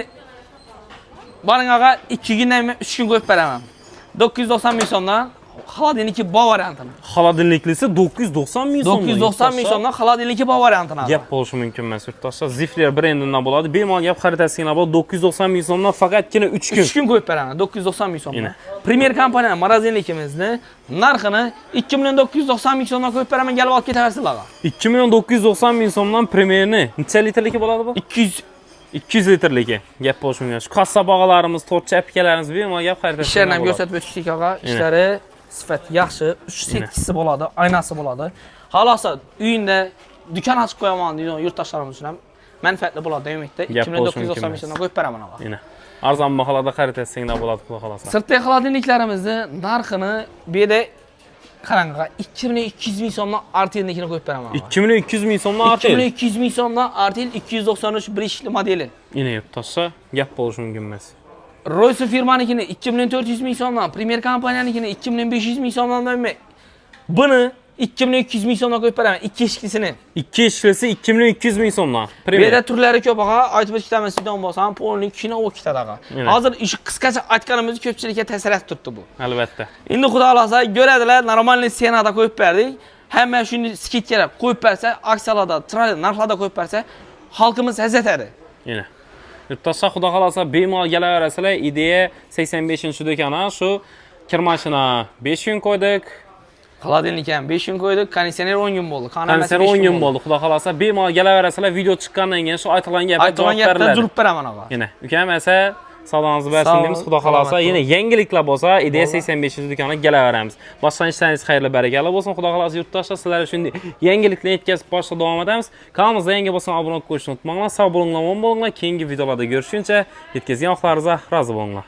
[SPEAKER 1] boring aga 2 kundan 3 kun qo'yib beraman. 990 ming so'mdan xolodilniki bor variantini.
[SPEAKER 2] Xolodilliklisi 990 ming so'm.
[SPEAKER 1] 990 ming so'mdan xolodilniki bor variantini.
[SPEAKER 2] Gap bo'lishi mumkin emas yurtdoshlar. Zifler brendidan bo'ladi. Bemalol gap xaritasinglar bor. 990 ming so'mdan faqatgina 3 kun.
[SPEAKER 1] 3 kun qo'yib beraman 990 ming so'mdan. Premier kompaniya morozinlikimizni narxini 2 million 990 ming so'mdan qo'yib beraman, kelib olib ketaversizlar.
[SPEAKER 2] 2 million 990 ming so'mdan Premierni necha litrligi bo'ladi bu? 200 litrligi. Gap bo'lishi mumkin. Shu kassa bog'alarimiz, tortcha apkalarimiz bemalol gap xaritasinglar.
[SPEAKER 1] Ishlarni ham ko'rsatib o'tishdik aga. Ishlari sifat yaxshi, 3 setkisi bo'ladi, oynasi bo'ladi. Xalosa, uyingda do'kon ochib qo'yaman deydigan yurtdoshlarimiz uchun ham manfaatli bo'ladi demakda. 2990 ming so'mdan qo'yib beraman aga.
[SPEAKER 2] Arzon baholarda xaritasinglar bo'ladi, xudo xolasa.
[SPEAKER 1] Sirtdagi xolodilniklarimizni narxini bu yerda qarang, 2200 ming so'mdan Artelnikini qo'yib beraman.
[SPEAKER 2] 2200 ming so'mdan Artel.
[SPEAKER 1] 2200 ming so'mdan Artel 293 bir ishli modeli.
[SPEAKER 2] Yine yurtdoshsa gap bo'lishi mumkin emas.
[SPEAKER 1] Royce firmanikini 2 million 400 ming so'mdan, Premier kompaniyanikini 2 million 500 ming so'mdan bermay. Buni 2 million 200 ming so'mdan qo'yib beraman, 2 eshiklisini.
[SPEAKER 2] 2 eshikli 2 million 200 ming so'mdan.
[SPEAKER 1] Bu yerda turlari ko'p aga, aytib o'tishimiz degan bo'lsam, polni kino o'qitadi aga. Hozir ish qisqacha aytganimiz ko'pchilikka ta'sir etib turibdi bu.
[SPEAKER 2] Albatta.
[SPEAKER 1] Endi xudo xolasa ko'radilar, normalniy senada qo'yib berdik. Hamma shuni skidkalar qo'yib bersa, aksiyalarda, narxlarda qo'yib bersa, xalqimiz lazzatadi.
[SPEAKER 2] Yine. Yurtdoshlar xudo xolasa bemalol kelaverasizlar. Idea 85-do'koni shu kir mashina 5 kun qo'ydik.
[SPEAKER 1] Xolodilnik ham 5 kun qo'ydik, konditsioner 10 kun bo'ldi.
[SPEAKER 2] Konditsioner 10 kun bo'ldi. Xudo xolasa bemalol kelaverasizlar. Video chiqqandan keyin shu aytilgan gapga javob beriladi.
[SPEAKER 1] Jurib beraman aga.
[SPEAKER 2] Yine. Ukam esa salomingizni bersin deymiz. Xudo xolasa yana yangiliklar bo'lsa, Idea 85-do'koniga kelaveramiz. Boshqa ishlaringiz xayrli barakali bo'lsin. Xudo xolasa yurtdoshlar sizlarga shunday yangiliklarni yetkazib borishda davom etamiz. Kanalimizga yangi bo'lsangiz obuna bo'lishni unutmanglar. Sog' bo'linglar, omon bo'linglar. Keyingi videolarda ko'rishguncha yetkazgan vaqtlaringizga rozi bo'linglar.